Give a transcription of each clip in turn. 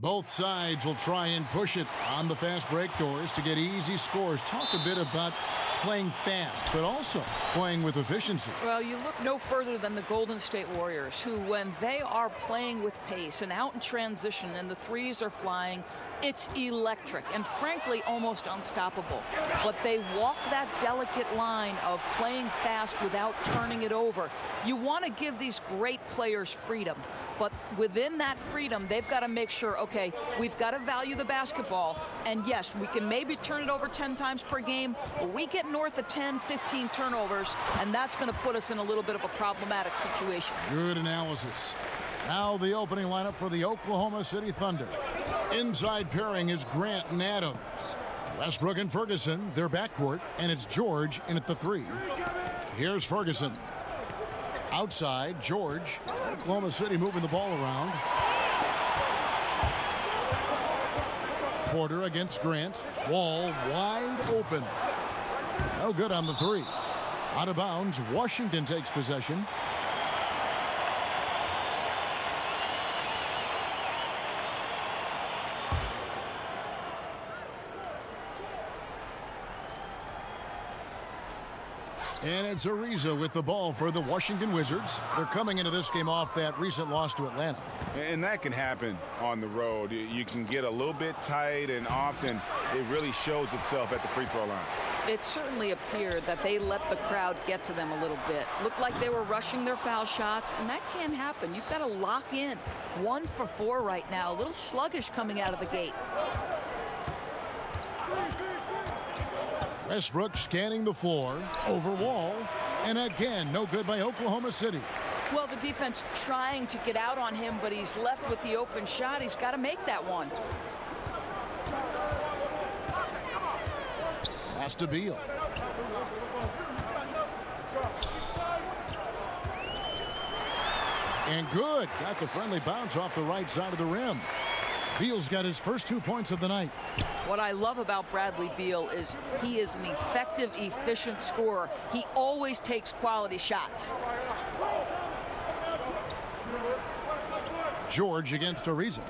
Both sides will try and push it on the fast break doors to get easy scores. Talk a bit about playing fast, but also playing with efficiency. Well, you look no further than the Golden State Warriors, who, when they are playing with pace and out in transition and the threes are flying, it's electric and, frankly, almost unstoppable. But they walk that delicate line of playing fast without turning it over. You want to give these great players freedom. But within that freedom, they've got to make sure, okay, we've got to value the basketball. And yes, we can maybe turn it over 10 times per game, but we get north of 10, 15 turnovers, and that's going to put us in a little bit of a problematic situation. Good analysis. Now the opening lineup for the Oklahoma City Thunder. Inside pairing is Grant and Adams. Westbrook and Ferguson, their backcourt, and it's George in at the 3. Here's Ferguson. Outside, George. Oklahoma City moving the ball around. Porter against Grant. Wall wide open. No good on the 3. Out of bounds, Washington takes possession. And it's Ariza with the ball for the Washington Wizards. They're coming into this game off that recent loss to Atlanta. And that can happen on the road. You can get a little bit tight, and often it really shows itself at the free throw line. It certainly appeared that they let the crowd get to them a little bit. Looked like they were rushing their foul shots, and that can happen. You've got to lock in. 1 for 4 right now. A little sluggish coming out of the gate. Westbrook scanning the floor, over Wall, and again, no good by Oklahoma City. Well, the defense trying to get out on him, but he's left with the open shot. He's got to make that one. Pass to Beal. And good. Got the friendly bounce off the right side of the rim. Beal's got his first 2 points of the night. What I love about Bradley Beal is he is an effective, efficient scorer. He always takes quality shots. George against Ariza.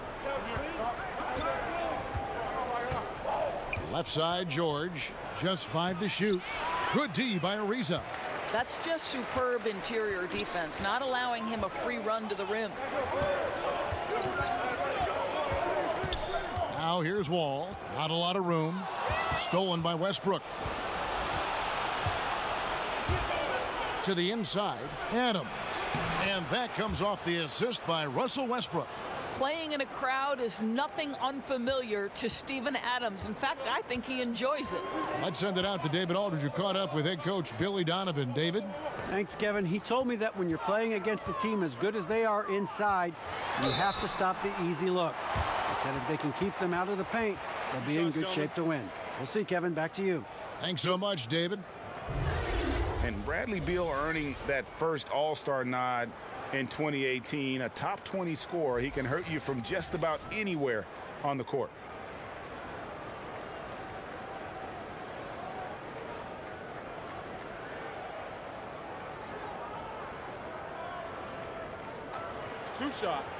Left side, George. Just 5 to shoot. Good D by Ariza. That's just superb interior defense, not allowing him a free run to the rim. Now here's Wall. Not a lot of room. Stolen by Westbrook. To the inside, Adams. And that comes off the assist by Russell Westbrook. Playing in a crowd is nothing unfamiliar to Steven Adams. In fact, I think he enjoys it. Let's send it out to David Aldridge, who caught up with head coach Billy Donovan. David? Thanks, Kevin. He told me that when you're playing against a team as good as they are inside, you have to stop the easy looks. He said if they can keep them out of the paint, they'll be in good shape to win. We'll see, Kevin. Back to you. Thanks so much, David. And Bradley Beal earning that first All-Star nod in 2018, a top 20 scorer. He can hurt you from just about anywhere on the court. Two shots.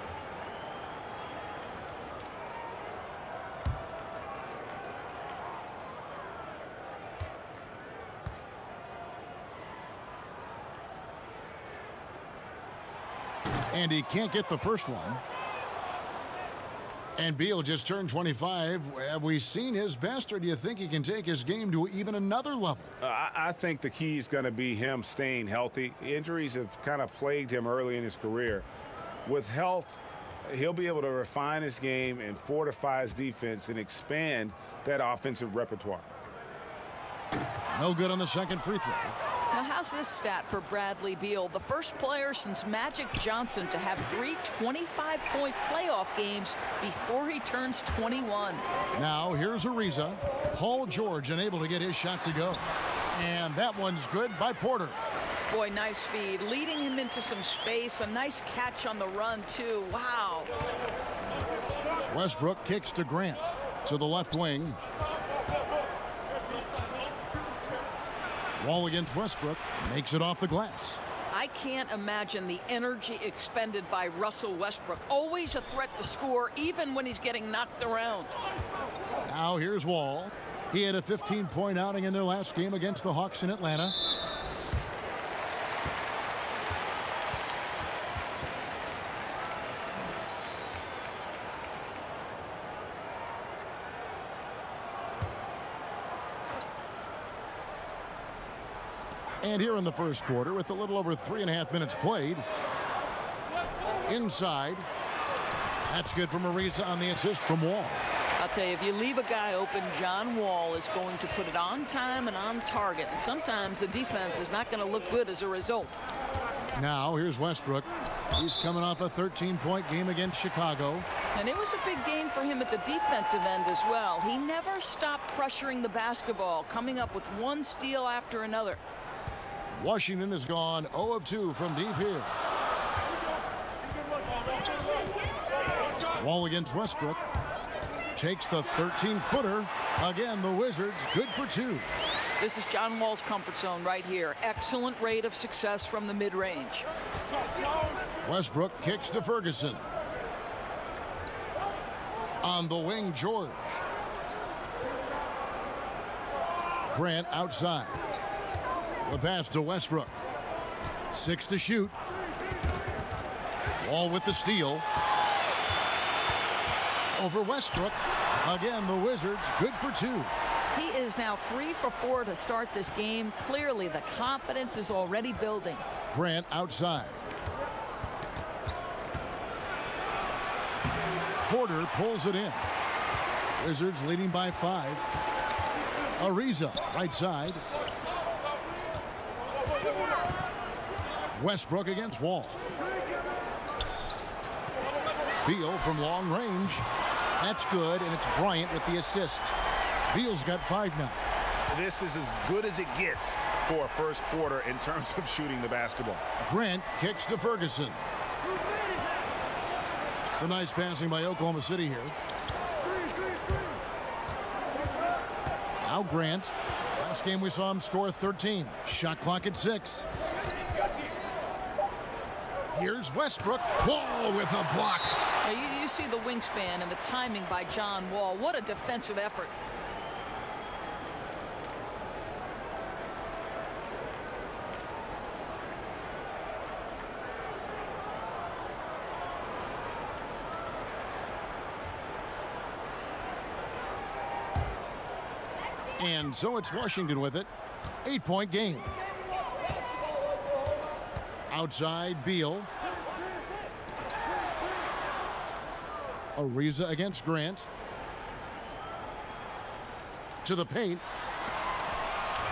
And he can't get the first one. And Beal just turned 25. Have we seen his best, or do you think he can take his game to even another level? I think the key is going to be him staying healthy. Injuries have kind of plagued him early in his career. With health, he'll be able to refine his game and fortify his defense and expand that offensive repertoire. No good on the second free throw. Now, how's this stat for Bradley Beal? The first player since Magic Johnson to have 3 25-point playoff games before he turns 21. Now, here's Ariza. Paul George unable to get his shot to go. And that one's good by Porter. Boy, nice feed. Leading him into some space. A nice catch on the run, too. Wow. Westbrook kicks to Grant. To the left wing. Wall against Westbrook. Makes it off the glass. I I can't imagine the energy expended by Russell Westbrook. Always a threat to score, even when he's getting knocked around. Now here's Wall. He had a 15-point outing in their last game against the Hawks in Atlanta. And here in the first quarter, with a little over 3.5 minutes played, inside. That's good from Ariza on the assist from Wall. I'll tell you, if you leave a guy open, John Wall is going to put it on time and on target. And sometimes the defense is not going to look good as a result. Now here's Westbrook. He's coming off a 13-point game against Chicago. And it was a big game for him at the defensive end as well. He never stopped pressuring the basketball, coming up with one steal after another. Washington has gone 0 of 2 from deep here. Wall against Westbrook. Takes the 13-footer. Again, the Wizards good for 2. This is John Wall's comfort zone right here. Excellent rate of success from the mid-range. Westbrook kicks to Ferguson. On the wing, George. Grant outside. The pass to Westbrook. 6 to shoot. Wall with the steal. Over Westbrook. Again, the Wizards good for 2. He is now 3 for 4 to start this game. Clearly, the confidence is already building. Grant outside. Porter pulls it in. Wizards leading by 5. Ariza right side. Westbrook against Wall. Beal from long range. That's good, and it's Bryant with the assist. Beal's got 5 now. This is as good as it gets for a first quarter in terms of shooting the basketball. Grant kicks to Ferguson. Some nice passing by Oklahoma City here. Now Grant. Last game we saw him score 13. Shot clock at 6. Here's Westbrook. Wall with a block. Now you see the wingspan and the timing by John Wall. What a defensive effort. And so it's Washington with it. 8-point game. Outside, Beal. Ariza against Grant. To the paint.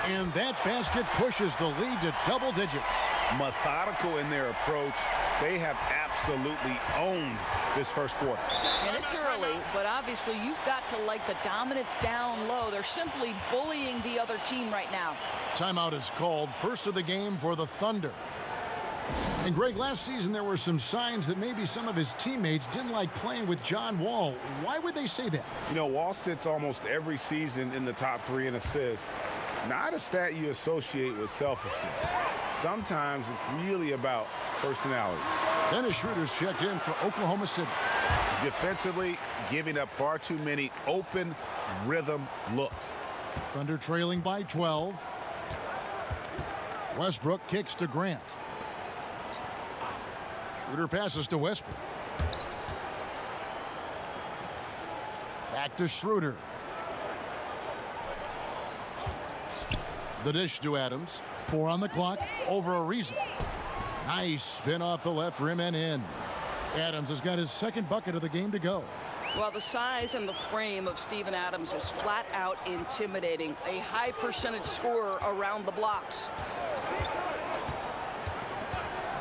And that basket pushes the lead to double digits. Methodical in their approach. They have absolutely owned this first quarter. And it's early, but obviously you've got to like the dominance down low. They're simply bullying the other team right now. Timeout is called. First of the game for the Thunder. And Greg, last season there were some signs that maybe some of his teammates didn't like playing with John Wall. Why would they say that? You know, Wall sits almost every season in the top 3 in assists. Not a stat you associate with selfishness. Sometimes it's really about personality. Dennis Schroeder's checked in for Oklahoma City. Defensively, giving up far too many open rhythm looks. Thunder trailing by 12. Westbrook kicks to Grant. Schroeder passes to Westbrook. Back to Schroeder. The dish to Adams. 4 on the clock. Over Ariza. Nice spin off the left rim and in. Adams has got his second bucket of the game to go. Well, the size and the frame of Steven Adams is flat out intimidating. A high percentage scorer around the blocks.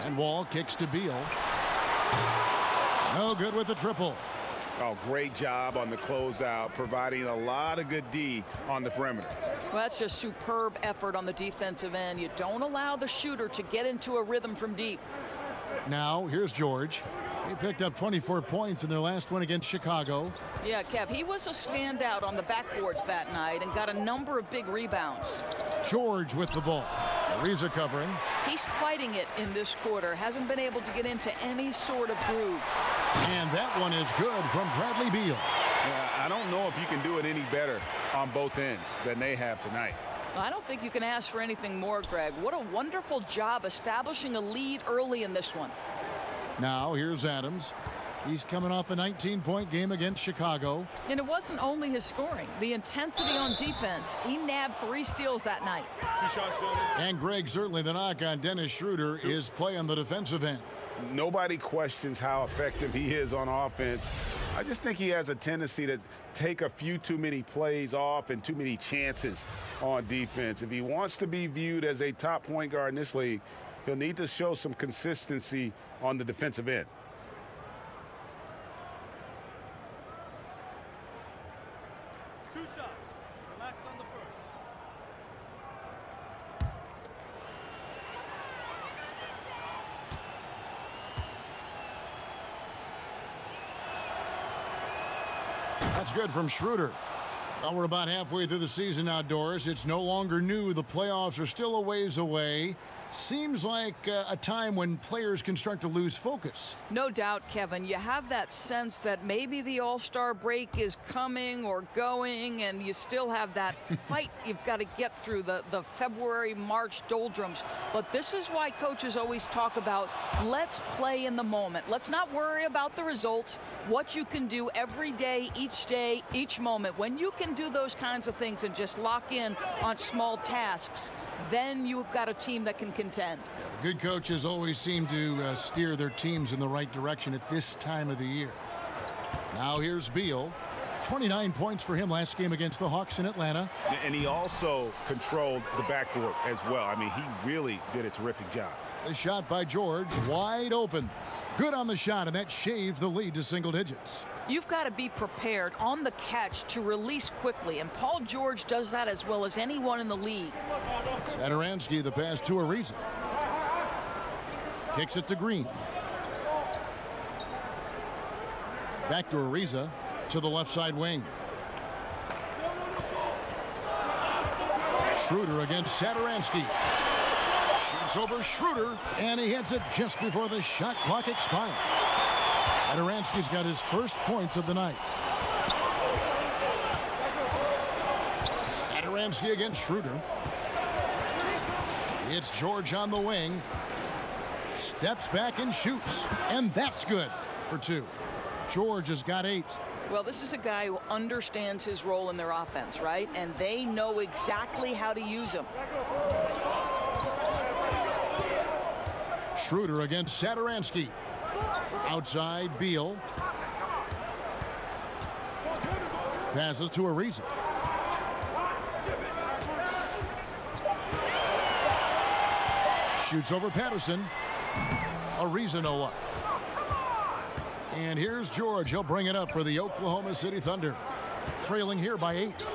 And Wall kicks to Beal. No good with the triple. Oh, great job on the closeout, providing a lot of good D on the perimeter. Well, that's just superb effort on the defensive end. You don't allow the shooter to get into a rhythm from deep. Now, here's George. He picked up 24 points in their last one against Chicago. Yeah, Kev, he was a standout on the backboards that night and got a number of big rebounds. George with the ball. Ariza covering. He's fighting it in this quarter. Hasn't been able to get into any sort of groove. And that one is good from Bradley Beal. Yeah, I don't know if you can do it any better on both ends than they have tonight. I don't think you can ask for anything more, Greg. What a wonderful job establishing a lead early in this one. Now here's Adams. He's coming off a 19-point game against Chicago. And it wasn't only his scoring. The intensity on defense. He nabbed 3 steals that night. 2 shots, gentlemen. And Greg, certainly the knock on Dennis Schroeder is play on the defensive end. Nobody questions how effective he is on offense. I just think he has a tendency to take a few too many plays off and too many chances on defense. If he wants to be viewed as a top point guard in this league, he'll need to show some consistency on the defensive end. Two shots. Relax on the first. That's good from Schroeder. Well, we're about halfway through the season outdoors. It's no longer new. The playoffs are still a ways away. Seems like a time when players can start to lose focus. No doubt, Kevin. You have that sense that maybe the All-Star break is coming or going, and you still have that fight you've got to get through, the February, March doldrums. But this is why coaches always talk about, let's play in the moment. Let's not worry about the results. What you can do every day, each moment. When you can do those kinds of things and just lock in on small tasks, then you've got a team that can contend. Good coaches always seem to steer their teams in the right direction at this time of the year. Now here's Beal. 29 points for him last game against the Hawks in Atlanta. And he also controlled the backboard as well. I mean, he really did a terrific job. The shot by George, wide open. Good on the shot, and that shaves the lead to single digits. You've got to be prepared on the catch to release quickly, and Paul George does that as well as anyone in the league. Satoransky, the pass to Ariza. Kicks it to Green. Back to Ariza to the left side wing. Schroeder against Satoransky. Shoots over Schroeder, and he hits it just before the shot clock expires. Satoransky's got his first points of the night. Satoransky against Schroeder. It's George on the wing. Steps back and shoots, and that's good for 2. George has got 8. Well, this is a guy who understands his role in their offense, right? And they know exactly how to use him. Schroeder against Satoransky. Outside, Beal. Passes to Ariza. Shoots over Patterson. Ariza no luck. And here's George. He'll bring it up for the Oklahoma City Thunder. Trailing here by 8.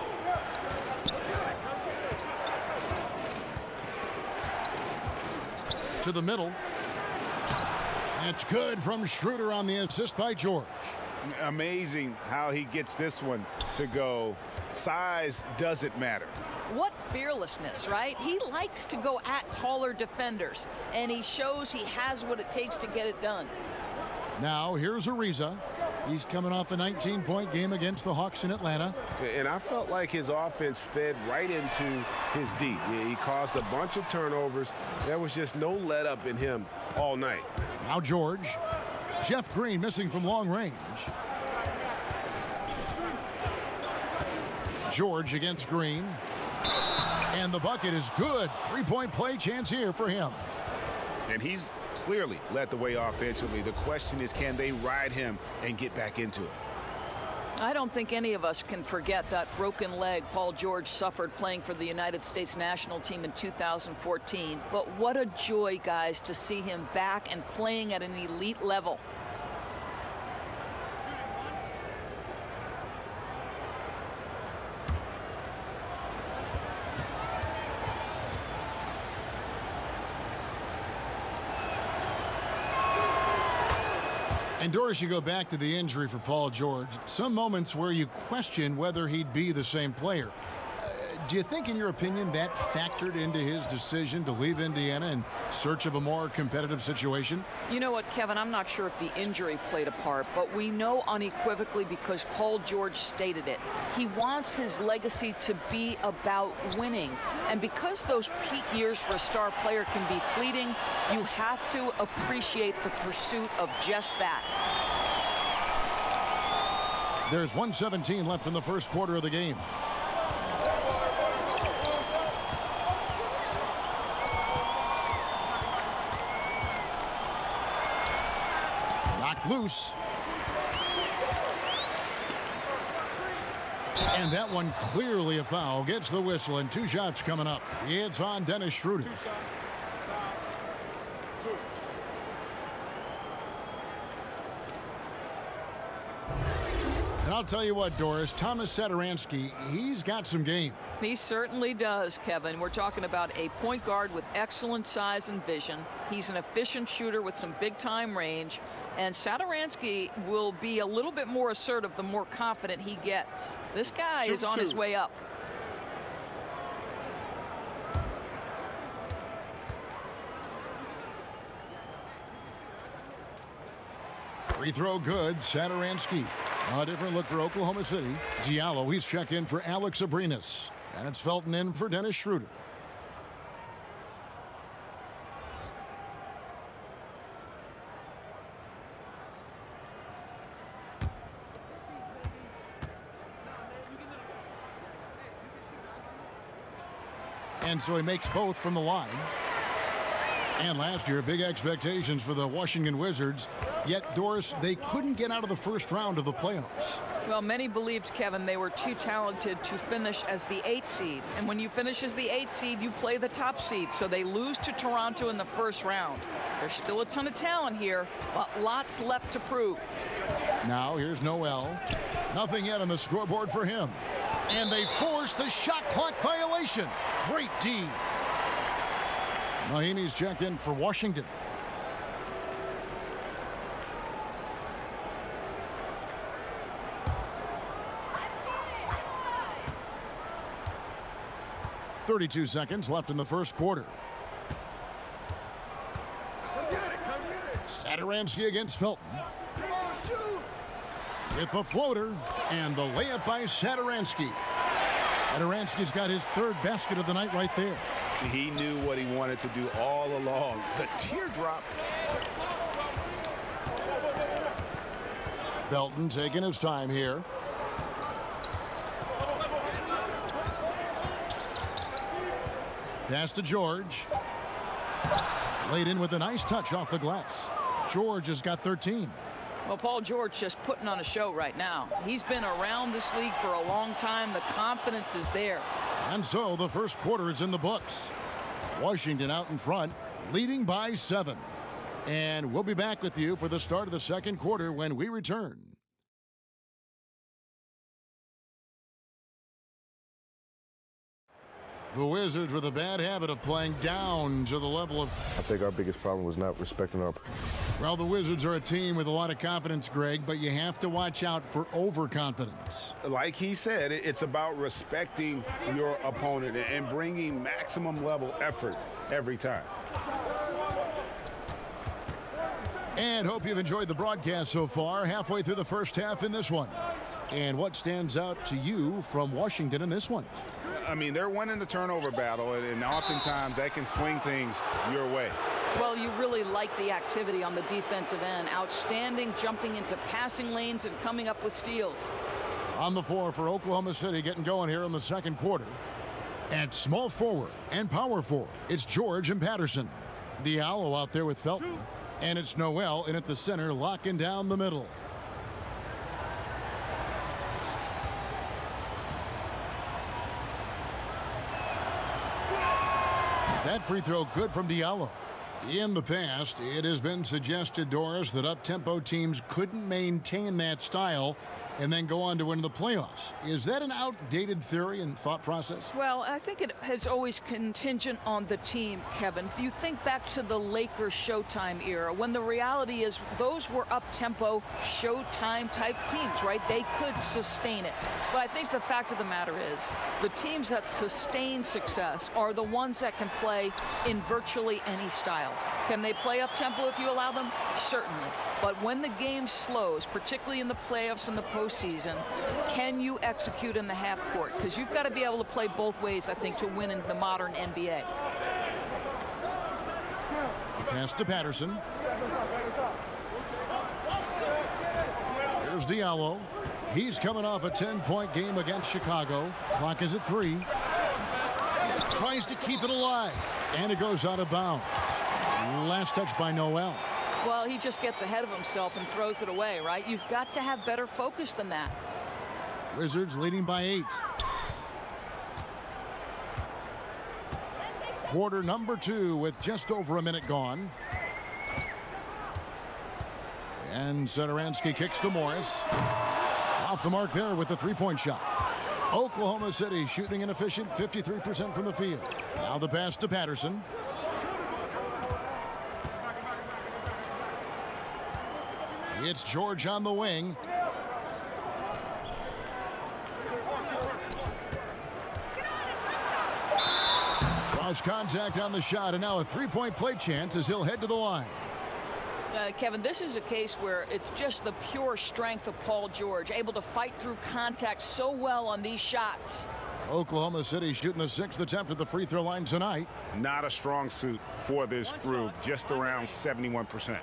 To the middle. That's good from Schroeder on the assist by George. Amazing how he gets this one to go. Size doesn't matter. What fearlessness, right? He likes to go at taller defenders, and he shows he has what it takes to get it done. Now here's Ariza. He's coming off a 19-point game against the Hawks in Atlanta. And I felt like his offense fed right into his D. He caused a bunch of turnovers. There was just no let up in him all night. Now George. Jeff Green missing from long range. George against Green. And the bucket is good. 3-point play chance here for him. And he's clearly led the way offensively. The question is, can they ride him and get back into it? I don't think any of us can forget that broken leg Paul George suffered playing for the United States national team in 2014. But what a joy, guys, to see him back and playing at an elite level. And Doris, you go back to the injury for Paul George. Some moments where you question whether he'd be the same player. Do you think, in your opinion, that factored into his decision to leave Indiana in search of a more competitive situation? You know what, Kevin, I'm not sure if the injury played a part, but we know unequivocally because Paul George stated it. He wants his legacy to be about winning. And because those peak years for a star player can be fleeting, you have to appreciate the pursuit of just that. There's 1:17 left in the first quarter of the game. Loose. And that one clearly a foul. Gets the whistle, and 2 shots coming up. It's on Dennis Schroeder. And I'll tell you what, Doris, Thomas Satoransky, he's got some game. He certainly does, Kevin. We're talking about a point guard with excellent size and vision. He's an efficient shooter with some big-time range. And Satoransky will be a little bit more assertive the more confident he gets. This guy is on his way up. Free throw good. Satoransky. A different look for Oklahoma City. Diallo, he's checked in for Alex Abrinas. And it's Felton in for Dennis Schroeder. And so he makes both from the line. And last year, big expectations for the Washington Wizards. Yet, Doris, they couldn't get out of the first round of the playoffs. Well, many believed, Kevin, they were too talented to finish as the 8th seed. And when you finish as the 8th seed, you play the top seed. So they lose to Toronto in the first round. There's still a ton of talent here, but lots left to prove. Now, here's Noel. Nothing yet on the scoreboard for him. And they force the shot clock violation. Great D. Mahimi's checked in for Washington. .32 seconds left in the first quarter. Satoransky against Felton. With the floater and the layup by Satoransky. Satoransky's got his 3rd basket of the night right there. He knew what he wanted to do all along. The teardrop. Felton taking his time here. Pass to George. Laid in with a nice touch off the glass. George has got 13. Well, Paul George just putting on a show right now. He's been around this league for a long time. The confidence is there. And so the first quarter is in the books. Washington out in front, leading by 7. And we'll be back with you for the start of the second quarter when we return. The Wizards with a bad habit of playing down to the level of... I think our biggest problem was not respecting our... Well, the Wizards are a team with a lot of confidence, Greg, but you have to watch out for overconfidence. Like he said, it's about respecting your opponent and bringing maximum level effort every time. And hope you've enjoyed the broadcast so far. Halfway through the first half in this one. And what stands out to you from Washington in this one? I mean, they're winning the turnover battle, and oftentimes that can swing things your way. Well, you really like the activity on the defensive end. Outstanding jumping into passing lanes and coming up with steals. On the floor for Oklahoma City, getting going here in the second quarter. At small forward and power forward, it's George and Patterson. Diallo out there with Felton. And it's Noel in at the center, locking down the middle. That free throw good from Diallo. In the past, it has been suggested, Doris, that up-tempo teams couldn't maintain that style and then go on to win the playoffs. Is that an outdated theory and thought process? Well, I think it has always contingent on the team, Kevin. You think back to the Lakers Showtime era, when the reality is those were up-tempo Showtime type teams, right? They could sustain it. But I think the fact of the matter is the teams that sustain success are the ones that can play in virtually any style. Can they play up-tempo if you allow them? Certainly. But when the game slows, particularly in the playoffs and the postseason, can you execute in the half court? Because you've got to be able to play both ways, I think, to win in the modern NBA. Pass to Patterson. Here's Diallo. He's coming off a 10-point game against Chicago. Clock is at 3. Tries to keep it alive. And it goes out of bounds. Last touch by Noel. Well, he just gets ahead of himself and throws it away, right? You've got to have better focus than that. Wizards leading by 8. Quarter number 2 with just over a minute gone. And Satoransky kicks to Morris. Off the mark there with the three-point shot. Oklahoma City shooting inefficient, 53% from the field. Now the pass to Patterson. It's George on the wing. Cross contact on the shot, and now a three-point play chance as he'll head to the line. Kevin, this is a case where it's just the pure strength of Paul George, able to fight through contact so well on these shots. Oklahoma City shooting the 6th attempt at the free throw line tonight. Not a strong suit for this group, just around 71%.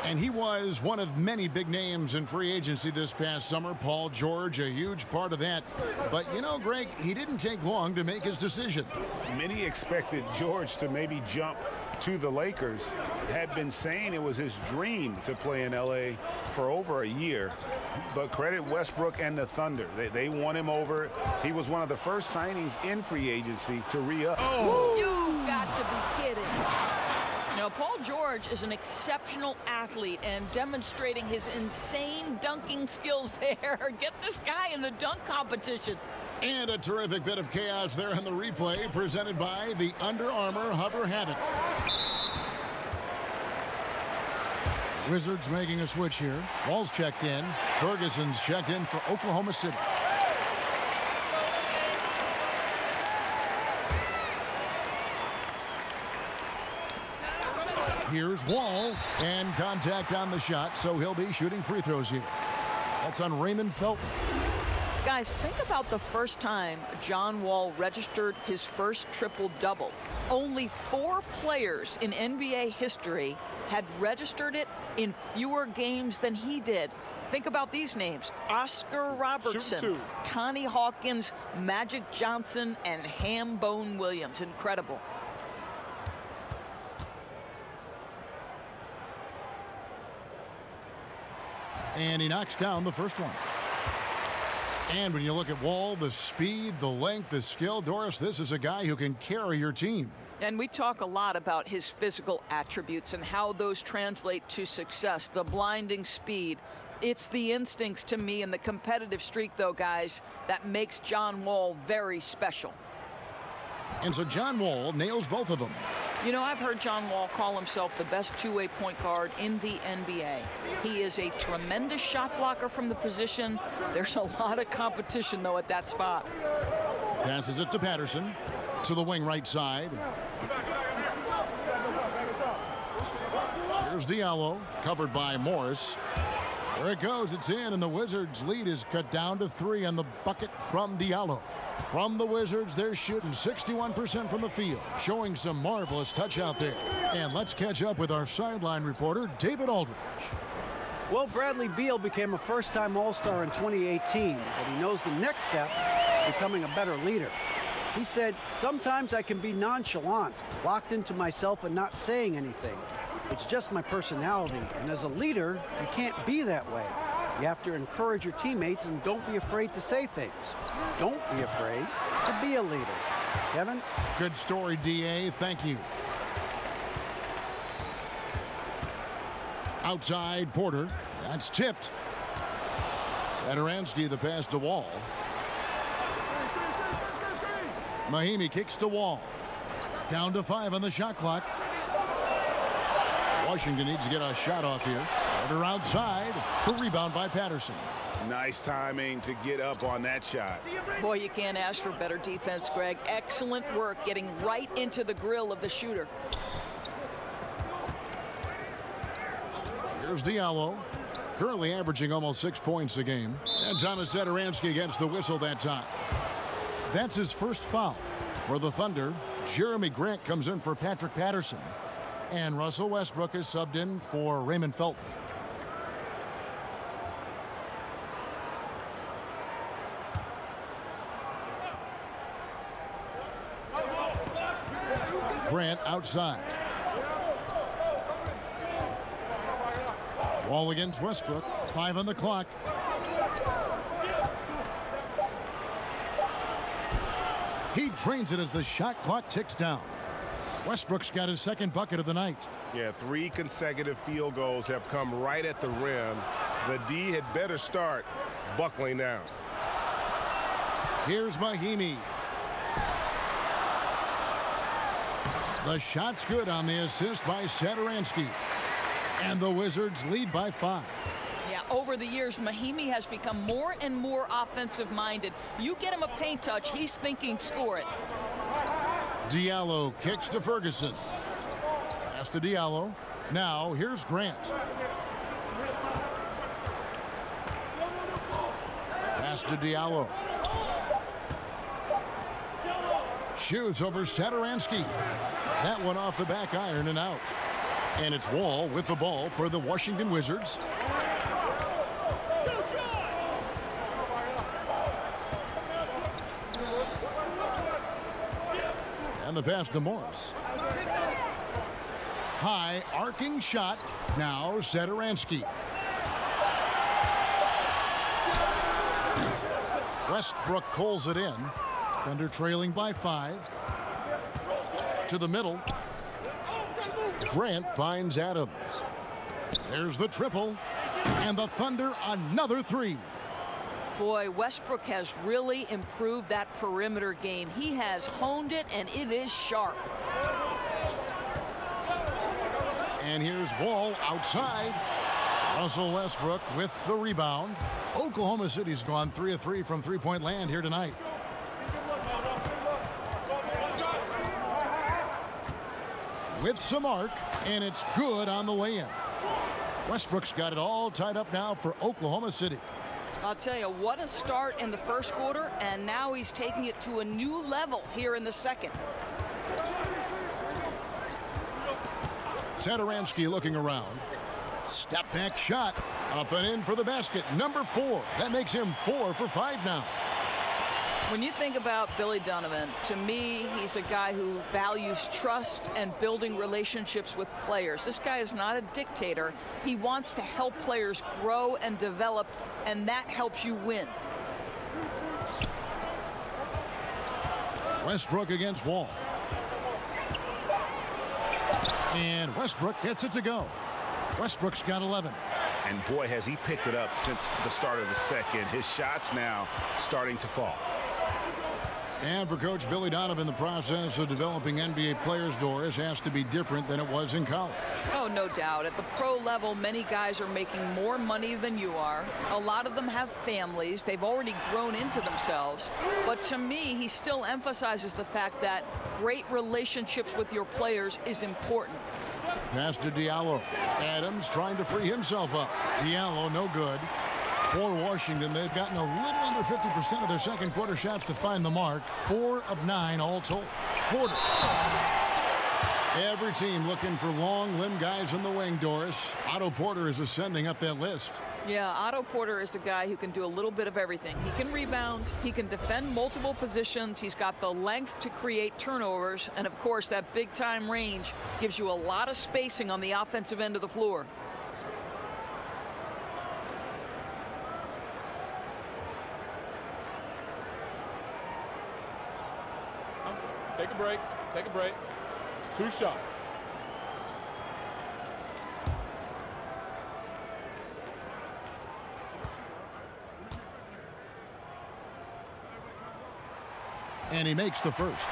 And he was one of many big names in free agency this past summer. Paul George, a huge part of that. But, you know, Greg, he didn't take long to make his decision. Many expected George to maybe jump to the Lakers. Had been saying it was his dream to play in L.A. for over a year. But credit Westbrook and the Thunder. They won him over. He was one of the first signings in free agency to re-up. Oh! You've got to be kidding. Now, Paul George is an exceptional athlete and demonstrating his insane dunking skills there. Get this guy in the dunk competition. And a terrific bit of chaos there in the replay presented by the Under Armour Hover Havoc. Wizards making a switch here. Wall's checked in. Ferguson's checked in for Oklahoma City. Here's Wall, and contact on the shot, so he'll be shooting free throws here. That's on Raymond Felton. Guys, think about the first time John Wall registered his first triple-double. Only 4 players in NBA history had registered it in fewer games than he did. Think about these names: Oscar Robertson, Connie Hawkins, Magic Johnson, and Hambone Williams. Incredible. And he knocks down the first one. And when you look at Wall, the speed, the length, the skill, Doris, this is a guy who can carry your team. And we talk a lot about his physical attributes and how those translate to success, the blinding speed. It's the instincts to me and the competitive streak, though, guys, that makes John Wall very special. And so John Wall nails both of them. You know, I've heard John Wall call himself the best two-way point guard in the NBA. He is a tremendous shot blocker from the position. There's a lot of competition, though, at that spot. Passes it to Patterson to the wing right side. Here's Diallo, covered by Morris. There it goes, it's in, and the Wizards' lead is cut down to 3 on the bucket from Diallo. From the Wizards, they're shooting 61% from the field, showing some marvelous touch out there. And let's catch up with our sideline reporter, David Aldridge. Well, Bradley Beal became a first-time All-Star in 2018, but he knows the next step, becoming a better leader. He said, "Sometimes I can be nonchalant, locked into myself and not saying anything. It's just my personality, and as a leader, you can't be that way. You have to encourage your teammates and don't be afraid to say things. Don't be afraid to be a leader." Kevin? Good story, D.A. Thank you. Outside, Porter. That's tipped. Sadaransky the pass to Wall. Mahimi kicks to Wall. Down to 5 on the shot clock. Washington needs to get a shot off here. Porter outside. The rebound by Patterson. Nice timing to get up on that shot. Boy, you can't ask for better defense, Greg. Excellent work getting right into the grill of the shooter. Here's Diallo. Currently averaging almost 6 points a game. And Thomas Sadaransky gets the whistle that time. That's his first foul. For the Thunder, Jeremy Grant comes in for Patrick Patterson. And Russell Westbrook is subbed in for Raymond Felton. Grant outside. Wall against Westbrook. 5 on the clock. He drains it as the shot clock ticks down. Westbrook's got his second bucket of the night. Yeah, 3 consecutive field goals have come right at the rim. The D had better start buckling down. Here's Mahimi. The shot's good on the assist by Sadaransky. And the Wizards lead by 5. Yeah, over the years, Mahimi has become more and more offensive-minded. You get him a paint touch, he's thinking score it. Diallo kicks to Ferguson. Pass to Diallo. Now here's Grant. Pass to Diallo. Shoots over Sadaransky. That one off the back iron and out. And it's Wall with the ball for the Washington Wizards. And the pass to Morris. High arcing shot. Now Sadaransky. Westbrook pulls it in. Thunder trailing by 5. To the middle. Grant finds Adams. There's the triple. And the Thunder another 3. Boy, Westbrook has really improved that perimeter game. He has honed it, and it is sharp. And here's Wall outside. Russell Westbrook with the rebound. Oklahoma City's gone 3 of 3 from three-point land here tonight. With some arc, and it's good on the way in. Westbrook's got it all tied up now for Oklahoma City. I'll tell you, what a start in the first quarter, and now he's taking it to a new level here in the second. Sadaransky looking around. Step back shot. Up and in for the basket. Number 4. That makes him 4 for 5 now. When you think about Billy Donovan, to me, he's a guy who values trust and building relationships with players. This guy is not a dictator. He wants to help players grow and develop, and that helps you win. Westbrook against Wall. And Westbrook gets it to go. Westbrook's got 11. And boy, has he picked it up since the start of the second. His shots now starting to fall. And for Coach Billy Donovan, the process of developing NBA players, Doris, has to be different than it was in college. Oh, no doubt. At the pro level, many guys are making more money than you are. A lot of them have families. They've already grown into themselves. But to me, he still emphasizes the fact that great relationships with your players is important. Pass to Diallo. Adams trying to free himself up. Diallo no good. For Washington, they've gotten a little under 50% of their second quarter shots to find the mark. 4 of 9 all told. Porter. Every team looking for long limb guys in the wing, Doris. Otto Porter is ascending up that list. Yeah, Otto Porter is a guy who can do a little bit of everything. He can rebound, he can defend multiple positions, he's got the length to create turnovers, and of course that big time range gives you a lot of spacing on the offensive end of the floor. Take a break. 2 shots. And he makes the first.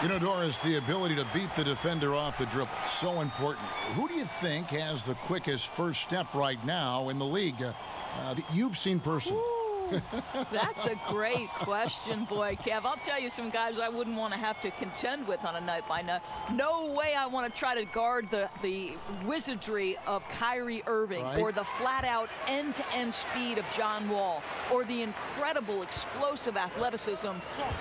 You know, Doris, the ability to beat the defender off the dribble, so important. Who do you think has the quickest first step right now in the league that you've seen personally? That's a great question, boy, Kev. I'll tell you some guys I wouldn't want to have to contend with on a night by night. No way I want to try to guard the wizardry of Kyrie Irving, right, or the flat-out end-to-end speed of John Wall, or the incredible explosive athleticism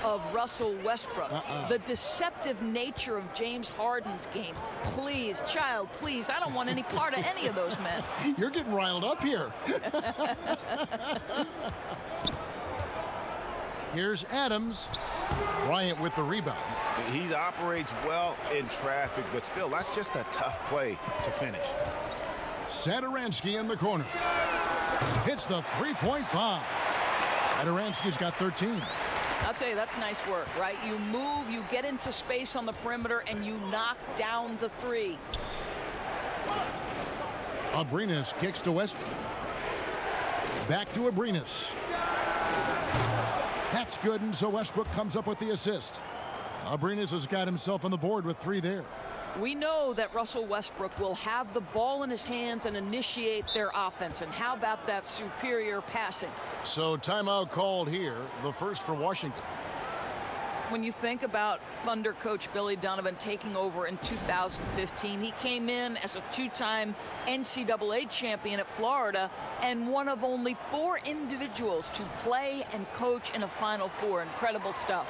of Russell Westbrook. The deceptive nature of James Harden's game. Please, child, please, I don't want any part of any of those men. You're getting riled up here. Here's Adams. Bryant with the rebound. He operates well in traffic, but still, that's just a tough play to finish. Satoransky in the corner. Hits the three-point bomb. Satoransky's got 13. I'll tell you, that's nice work, right? You move, you get into space on the perimeter, and you knock down the three. Abrinas kicks to Westbrook. Back to Abrinas. That's good, and so Westbrook comes up with the assist. Abrinas has got himself on the board with 3 there. We know that Russell Westbrook will have the ball in his hands and initiate their offense. And how about that superior passing? So timeout called here, the first for Washington. When you think about Thunder coach Billy Donovan taking over in 2015, he came in as a 2-time NCAA champion at Florida and one of only 4 individuals to play and coach in a Final Four. Incredible stuff.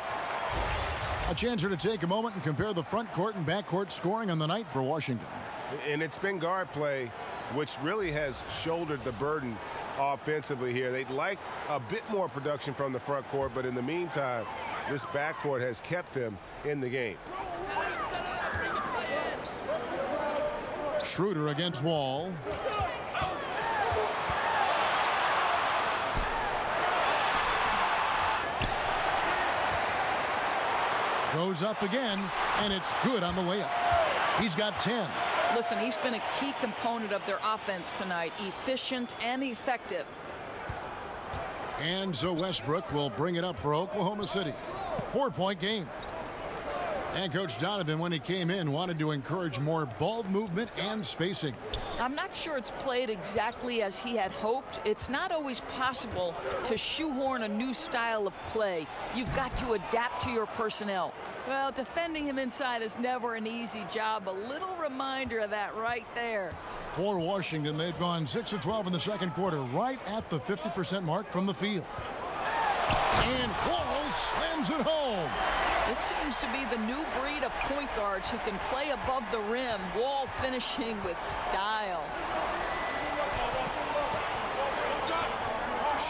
A chance here to take a moment and compare the front court and back court scoring on the night for Washington. And it's been guard play, which really has shouldered the burden offensively here. They'd like a bit more production from the front court, but in the meantime, this backcourt has kept them in the game. Schroeder against Wall. Goes up again, and it's good on the layup. He's got 10. Listen, he's been a key component of their offense tonight, efficient and effective. And so Westbrook will bring it up for Oklahoma City. 4-point game. And Coach Donovan, when he came in, wanted to encourage more ball movement and spacing. I'm not sure it's played exactly as he had hoped. It's not always possible to shoehorn a new style of play. You've got to adapt to your personnel. Well, defending him inside is never an easy job. A little reminder of that right there. For Washington, they've gone 6 of 12 in the second quarter, right at the 50% mark from the field. And Wall slams it home. This seems to be the new breed of point guards who can play above the rim. Wall finishing with style.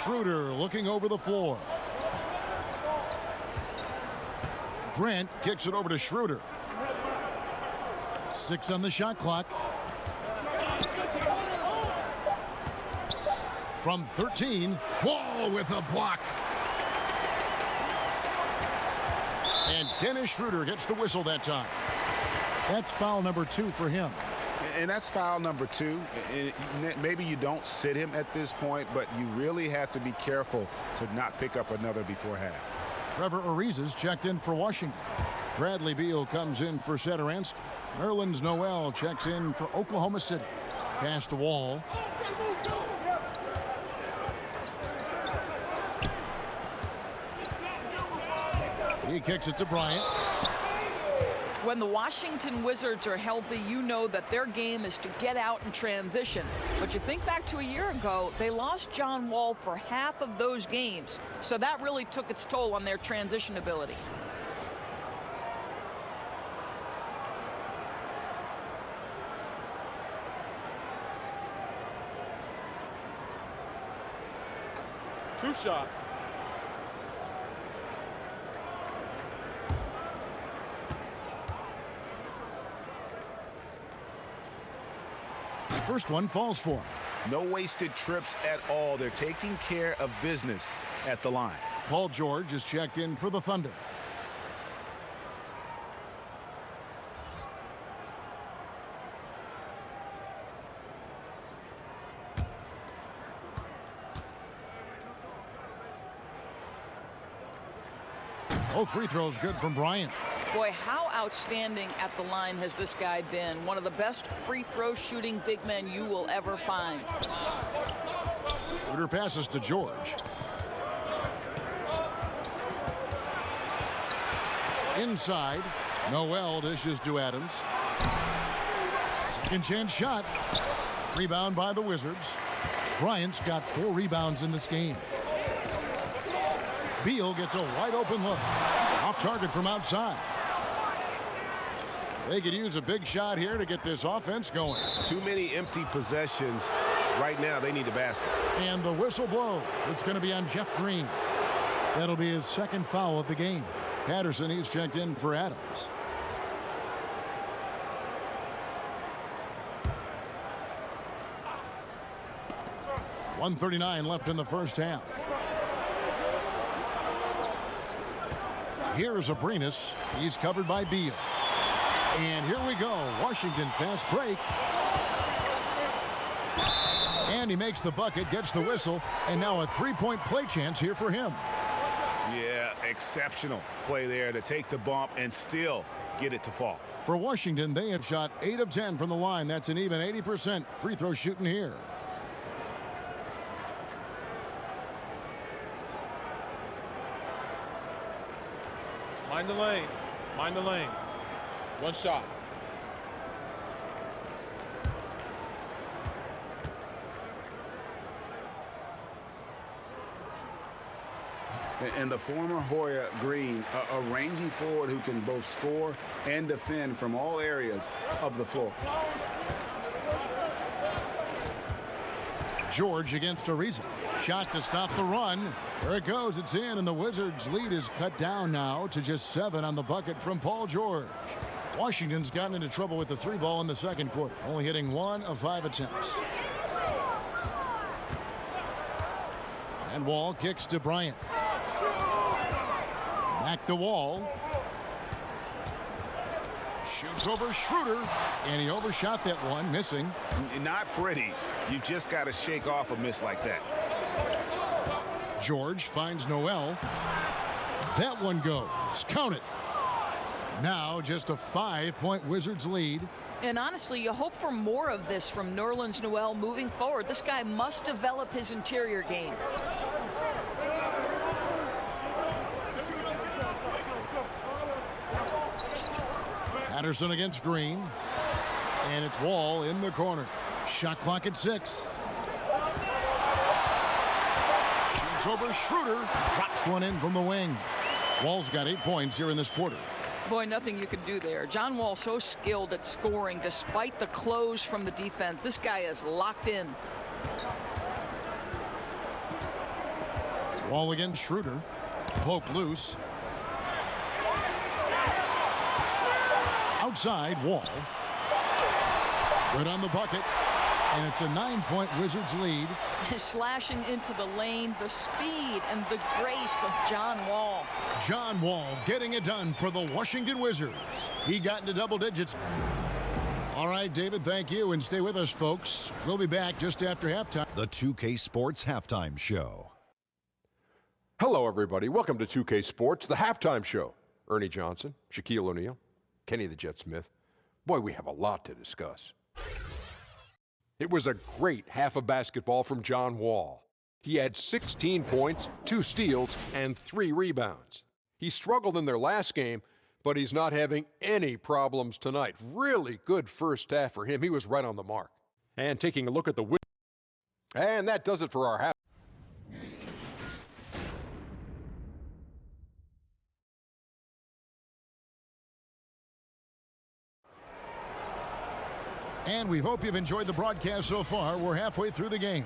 Schroeder looking over the floor. Grant kicks it over to Schroeder. 6 on the shot clock. From 13, Wall with a block. And Dennis Schroeder gets the whistle that time. That's foul number 2 for him. And that's foul number 2. Maybe you don't sit him at this point, but you really have to be careful to not pick up another before half. Trevor Ariza's checked in for Washington. Bradley Beal comes in for Satoransky. Nerlens Noel checks in for Oklahoma City. Pass to Wall. He kicks it to Bryant. When the Washington Wizards are healthy, you know that their game is to get out and transition. But you think back to a year ago, they lost John Wall for half of those games. So that really took its toll on their transition ability. Two shots. First one falls for him. No wasted trips at all. They're taking care of business at the line. Paul George is checked in for the Thunder. Both free throws good from Bryant. Boy, how outstanding at the line has this guy been. One of the best free throw shooting big men you will ever find. Schroeder passes to George. Inside, Noel dishes to Adams. Second chance shot. Rebound by the Wizards. Bryant's got 4 rebounds in this game. Beal gets a wide open look. Off target from outside. They could use a big shot here to get this offense going. Too many empty possessions. Right now, they need a basket. And the whistle blows. It's going to be on Jeff Green. That'll be his second foul of the game. Patterson, he's checked in for Adams. .139 left in the first half. Here's Abrinas. He's covered by Beal. And here we go. Washington fast break. And he makes the bucket, gets the whistle, and now a three-point play chance here for him. Yeah, exceptional play there to take the bump and still get it to fall. For Washington, they have shot 8 of 10 from the line. That's an even 80% free throw shooting here. Mind the lanes. Mind the lanes. One shot. And the former Hoya Green, a rangy forward who can both score and defend from all areas of the floor. George against Ariza. Shot to stop the run. There it goes. It's in, and the Wizards' lead is cut down now to just 7 on the bucket from Paul George. Washington's gotten into trouble with the 3 ball in the second quarter, only hitting 1 of 5 attempts. And Wall kicks to Bryant. Back to Wall. Shoots over Schroeder, and he overshot that one, missing. Not pretty. You just got to shake off a miss like that. George finds Noel. That one goes. Count it. Now just a 5-point Wizards lead. And honestly, you hope for more of this from Nerlens Noel moving forward. This guy must develop his interior game. Patterson against Green. And it's Wall in the corner. Shot clock at 6. Shoots over Schroeder. Drops one in from the wing. Wall's got 8 points here in this quarter. Boy, nothing you could do there. John Wall so skilled at scoring despite the close from the defense. This guy is locked in. Wall against Schroeder. Poke loose. Outside, Wall. Good on the bucket. And it's a 9-point Wizards lead. Slashing into the lane, the speed and the grace of John Wall. John Wall getting it done for the Washington Wizards. He got into double digits. All right, David, thank you. And stay with us, folks. We'll be back just after halftime. The 2K Sports Halftime Show. Hello, everybody. Welcome to 2K Sports, the halftime show. Ernie Johnson, Shaquille O'Neal, Kenny the Jet Smith. Boy, we have a lot to discuss. It was a great half of basketball from John Wall. He had 16 points, 2 steals, and 3 rebounds. He struggled in their last game, but he's not having any problems tonight. Really good first half for him. He was right on the mark. And taking a look at the Wizards. And that does it for our half. And we hope you've enjoyed the broadcast so far. We're halfway through the game.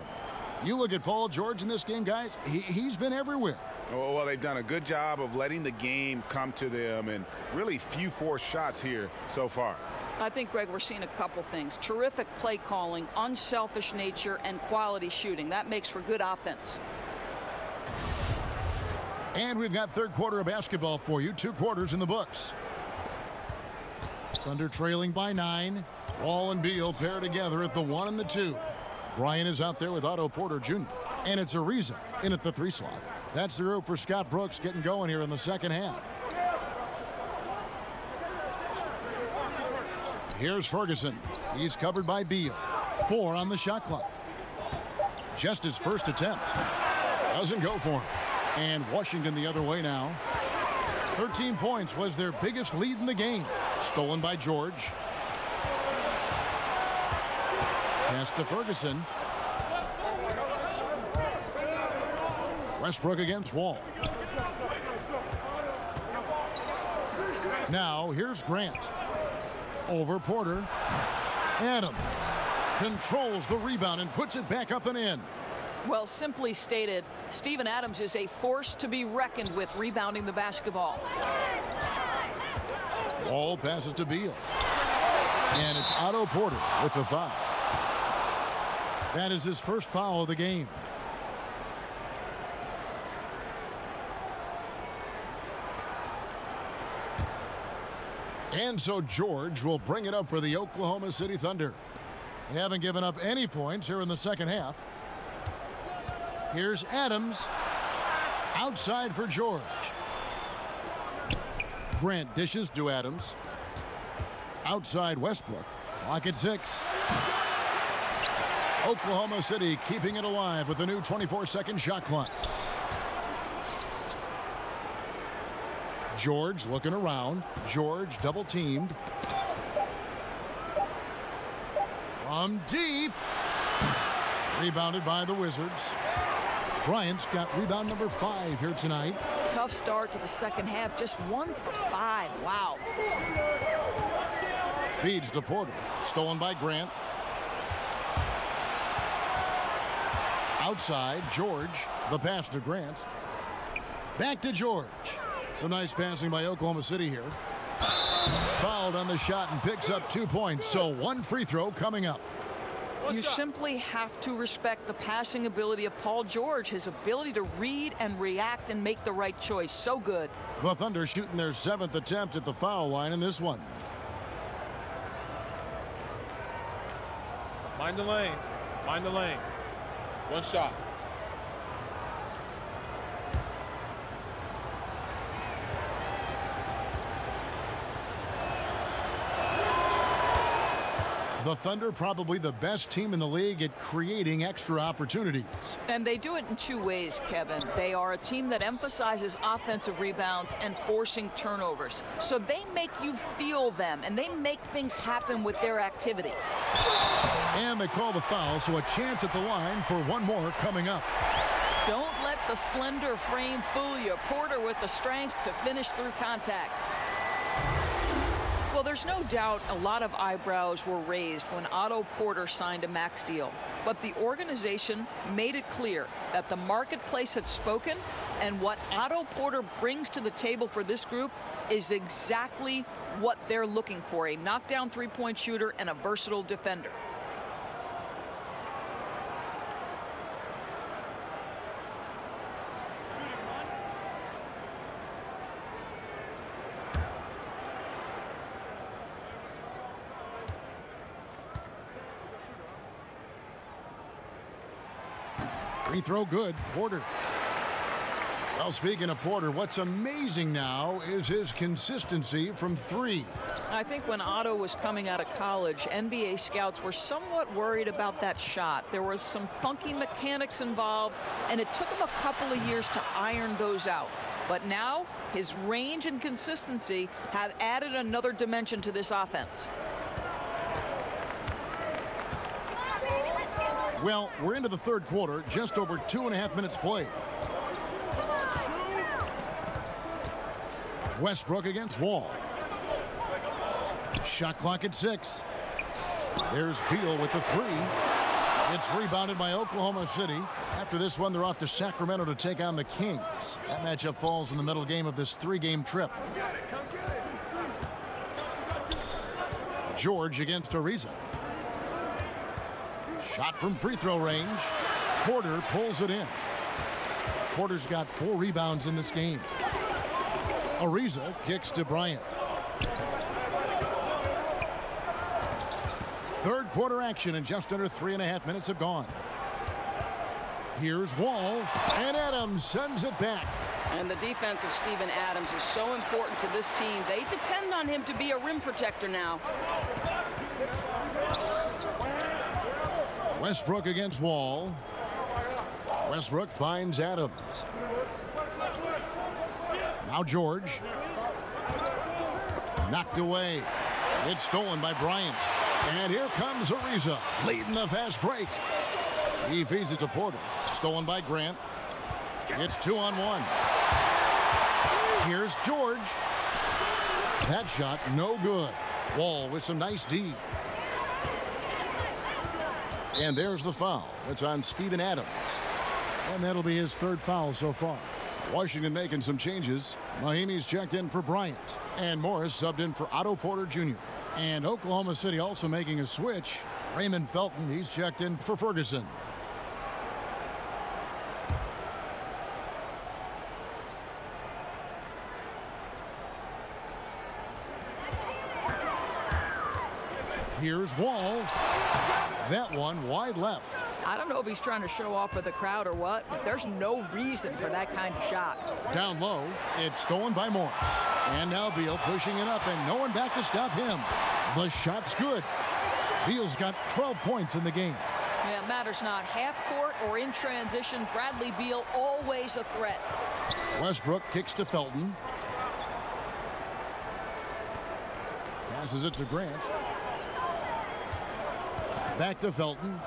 You look at Paul George in this game, guys. He's been everywhere. Well, they've done a good job of letting the game come to them, and really few forced shots here so far. I think, Greg, we're seeing a couple things. Terrific play calling, unselfish nature, and quality shooting. That makes for good offense. And we've got third quarter of basketball for you. 2 quarters in the books. Thunder trailing by 9. Wall and Beal pair together at the 1 and the 2. Bryant is out there with Otto Porter Jr. And it's Ariza in at the 3 slot. That's the rope for Scott Brooks getting going here in the second half. Here's Ferguson. He's covered by Beal. 4 on the shot clock. Just his first attempt. Doesn't go for him. And Washington the other way now. 13 points was their biggest lead in the game. Stolen by George. Pass to Ferguson. Westbrook against Wall. Now here's Grant. Over Porter. Adams controls the rebound and puts it back up and in. Well, simply stated, Steven Adams is a force to be reckoned with rebounding the basketball. Wall passes to Beal. And it's Otto Porter with the foul. That is his first foul of the game. And so George will bring it up for the Oklahoma City Thunder. They haven't given up any points here in the second half. Here's Adams. Outside for George. Grant dishes to Adams. Outside Westbrook. Clock at 6. Oklahoma City keeping it alive with a new 24-second shot clock. George looking around. George double teamed. From deep. Rebounded by the Wizards. Bryant's got rebound number 5 here tonight. Tough start to the second half. Just 1 for 5. Wow. Feeds to Porter. Stolen by Grant. Outside, George. The pass to Grant. Back to George. Some nice passing by Oklahoma City here. Fouled on the shot and picks up 2 points. So 1 free throw coming up. You simply have to respect the passing ability of Paul George, his ability to read and react and make the right choice. So good. The Thunder shooting their 7th attempt at the foul line in this one. Mind the lanes. Mind the lanes. 1 shot. The Thunder probably the best team in the league at creating extra opportunities. And they do it in 2 ways, Kevin. They are a team that emphasizes offensive rebounds and forcing turnovers. So they make you feel them, and they make things happen with their activity. And they call the foul, so a chance at the line for 1 more coming up. Don't let the slender frame fool you. Porter with the strength to finish through contact. Well, there's no doubt a lot of eyebrows were raised when Otto Porter signed a max deal. But the organization made it clear that the marketplace had spoken, and what Otto Porter brings to the table for this group is exactly what they're looking for: a knockdown three-point shooter and a versatile defender. Free throw good. Porter. Well, speaking of Porter, what's amazing now is his consistency from 3. I think when Otto was coming out of college, NBA scouts were somewhat worried about that shot. There was some funky mechanics involved, and it took him a couple of years to iron those out. But now, his range and consistency have added another dimension to this offense. Well, we're into the 3rd quarter, just over 2.5 minutes played. Westbrook against Wall. Shot clock at 6. There's Beal with the 3. It's rebounded by Oklahoma City. After this one, they're off to Sacramento to take on the Kings. That matchup falls in the middle game of this 3-game trip. George against Ariza. Shot from free throw range. Porter pulls it in. Porter's got 4 rebounds in this game. Ariza kicks to Bryant. 3rd quarter action, and just under 3.5 minutes have gone. Here's Wall, and Adams sends it back. And the defense of Steven Adams is so important to this team. They depend on him to be a rim protector now. Westbrook against Wall. Westbrook finds Adams. Now George. Knocked away. It's stolen by Bryant. And here comes Ariza, leading the fast break. He feeds it to Porter. Stolen by Grant. It's 2-on-1. Here's George. That shot, no good. Wall with some nice D. And there's the foul. It's on Steven Adams. And that'll be his third foul so far. Washington making some changes. Mahimi's checked in for Bryant. And Morris subbed in for Otto Porter Jr. And Oklahoma City also making a switch. Raymond Felton, he's checked in for Ferguson. Here's Wall. That one wide left. I don't know if he's trying to show off for the crowd or what, but there's no reason for that kind of shot. Down low, it's stolen by Morris. And now Beal pushing it up and no one back to stop him. The shot's good. Beal's got 12 points in the game. Yeah, it matters not half court or in transition. Bradley Beal always a threat. Westbrook kicks to Felton. Passes it to Grant. Back to Felton.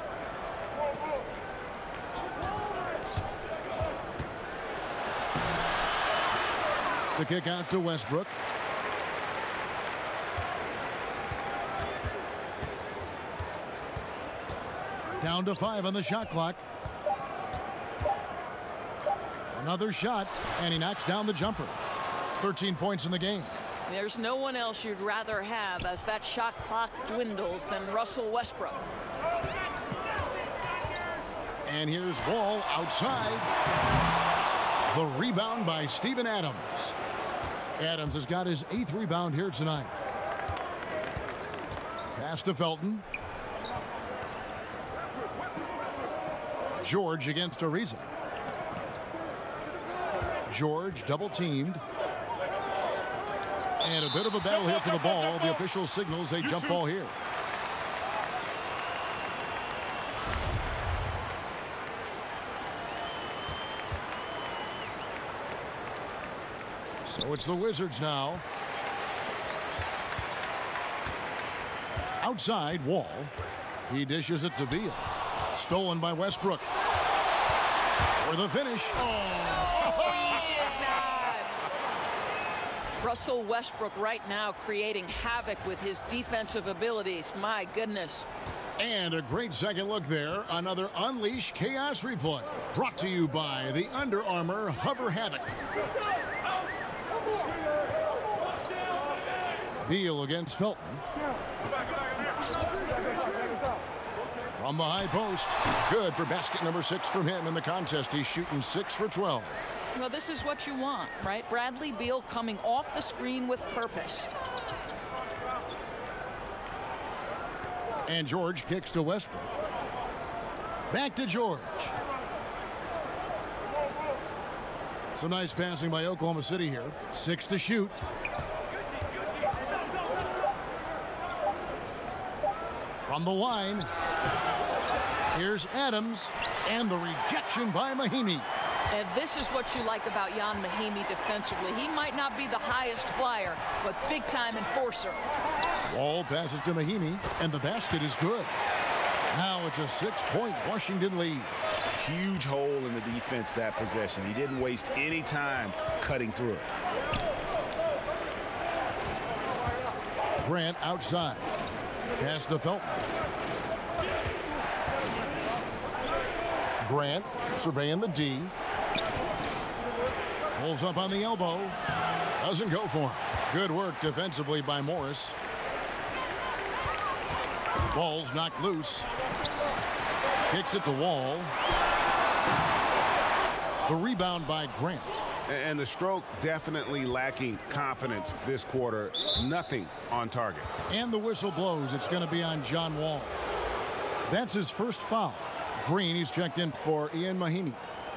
The kick out to Westbrook. Down to 5 on the shot clock. Another shot, and he knocks down the jumper. 13 points in the game. There's no one else you'd rather have as that shot clock dwindles than Russell Westbrook. And here's Wall outside. The rebound by Steven Adams. Adams has got his 8th rebound here tonight. Pass to Felton. George against Ariza. George double teamed. And a bit of a battle here for the ball. The official signals a jump ball here. So it's the Wizards now. Outside, Wall. He dishes it to Beal. Stolen by Westbrook. For the finish. Russell Westbrook right now creating havoc with his defensive abilities. My goodness. And a great second look there. Another Unleash Chaos replay. Brought to you by the Under Armour Hover Havoc. Beal against Felton. From the high post. Good for basket number 6 from him in the contest. He's shooting 6 for 12. Well, this is what you want, right? Bradley Beal coming off the screen with purpose. And George kicks to Westbrook. Back to George. Some nice passing by Oklahoma City here. 6 to shoot. From the line. Here's Adams. And the rejection by Mahimi. And this is what you like about Jan Mahimi defensively. He might not be the highest flyer, but big-time enforcer. Wall passes to Mahimi, and the basket is good. Now it's a 6-point Washington lead. Huge hole in the defense that possession. He didn't waste any time cutting through it. Grant outside. Pass to Felton. Grant surveying the D. Pulls up on the elbow. Doesn't go for him. Good work defensively by Morris. Ball's knocked loose. Kicks it to Wall. The rebound by Grant. And the stroke definitely lacking confidence this quarter. Nothing on target. And the whistle blows. It's going to be on John Wall. That's his first foul. Green, he's checked in for Ian Mahimi.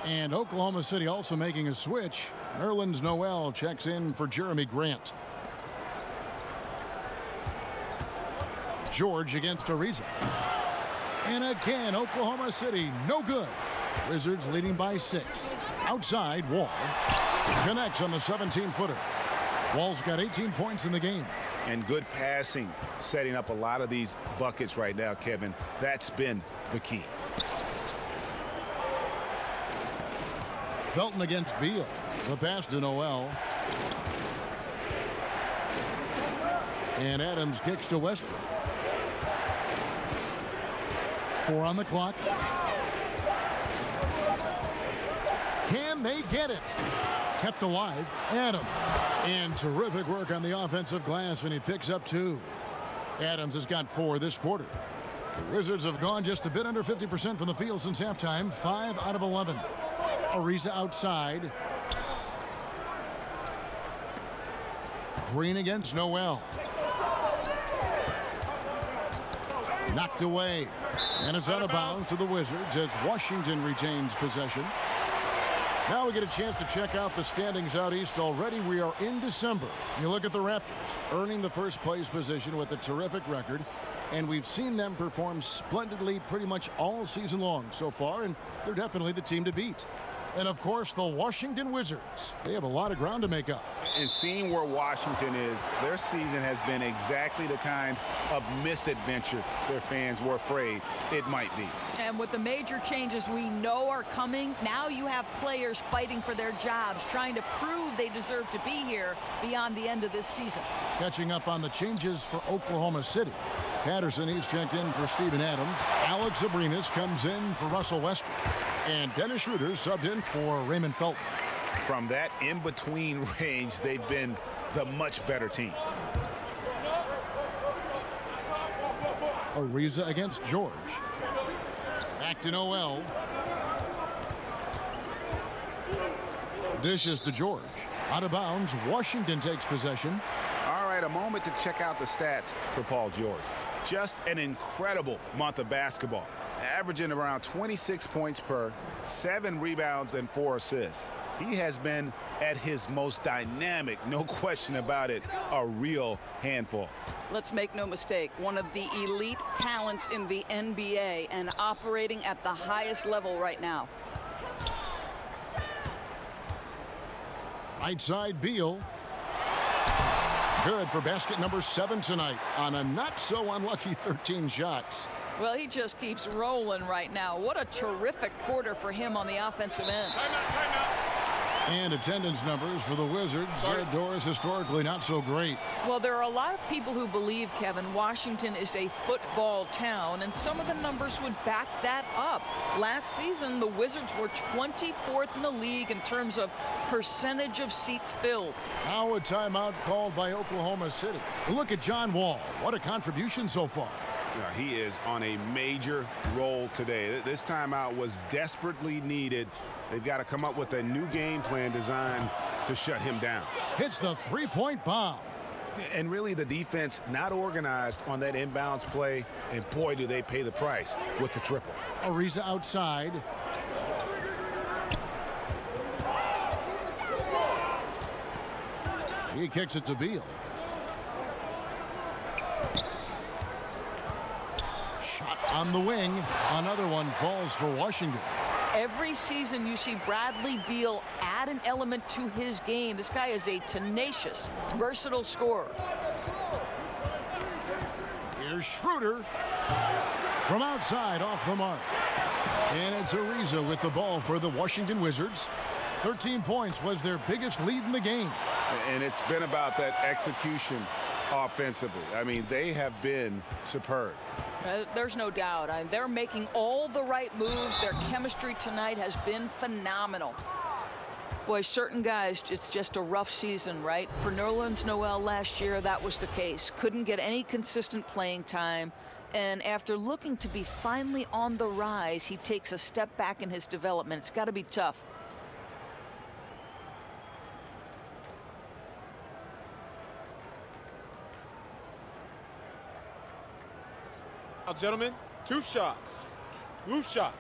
And Oklahoma City also making a switch. Nerlens Noel checks in for Jeremy Grant. George against Ariza. And again, Oklahoma City, no good. Wizards leading by 6. Outside, Wall connects on the 17-footer. Wall's got 18 points in the game. And good passing, setting up a lot of these buckets right now, Kevin. That's been the key. Felton against Beal. The pass to Noel. And Adams kicks to Westbrook. 4 on the clock. Can they get it? Kept alive. Adams. And terrific work on the offensive glass, and he picks up 2. Adams has got 4 this quarter. The Wizards have gone just a bit under 50% from the field since halftime. 5 out of 11. Ariza outside. Green against Noel. Knocked away. And it's out of bounds to the Wizards as Washington retains possession. Now we get a chance to check out the standings out east. Already we are in December. You look at the Raptors, earning the first place position with a terrific record. And we've seen them perform splendidly pretty much all season long so far, and they're definitely the team to beat. And, of course, the Washington Wizards. They have a lot of ground to make up. And seeing where Washington is, their season has been exactly the kind of misadventure their fans were afraid it might be. And with the major changes we know are coming, now you have players fighting for their jobs, trying to prove they deserve to be here beyond the end of this season. Catching up on the changes for Oklahoma City. Patterson, he's checked in for Steven Adams. Alex Abrinas comes in for Russell Westbrook. And Dennis Schroeder subbed in for Raymond Felton. From that in-between range, they've been the much better team. Ariza against George. Back to Noel. Dishes to George. Out of bounds. Washington takes possession. All right, a moment to check out the stats for Paul George. Just an incredible month of basketball. Averaging around 26 points per, 7 rebounds, and 4 assists. He has been at his most dynamic, no question about it, a real handful. Let's make no mistake, one of the elite talents in the NBA and operating at the highest level right now. Right side, Beal. Good for basket number 7 tonight on a not-so-unlucky 13 shots. Well, he just keeps rolling right now. What a terrific quarter for him on the offensive end. And attendance numbers for the Wizards. Doris historically not so great. Well, there are a lot of people who believe, Kevin, Washington is a football town, and some of the numbers would back that up. Last season, the Wizards were 24th in the league in terms of percentage of seats filled. Now a timeout called by Oklahoma City. Look at John Wall. What a contribution so far. He is on a major role today. This timeout was desperately needed. They've got to come up with a new game plan designed to shut him down. Hits the three-point bomb. And really the defense not organized on that inbounds play, and boy, do they pay the price with the triple. Ariza outside. He kicks it to Beal. Shot on the wing. Another one falls for Washington. Every season you see Bradley Beal add an element to his game. This guy is a tenacious, versatile scorer. Here's Schroeder from outside off the mark. And it's Ariza with the ball for the Washington Wizards. 13 points was their biggest lead in the game. And it's been about that execution offensively. I mean, they have been superb. There's no doubt. They're making all the right moves. Their chemistry tonight has been phenomenal. Boy, certain guys, it's just a rough season, right? For Nerlens Noel last year, that was the case. Couldn't get any consistent playing time. And after looking to be finally on the rise, he takes a step back in his development. It's got to be tough. Now, gentlemen, 2 shots. 2 shots.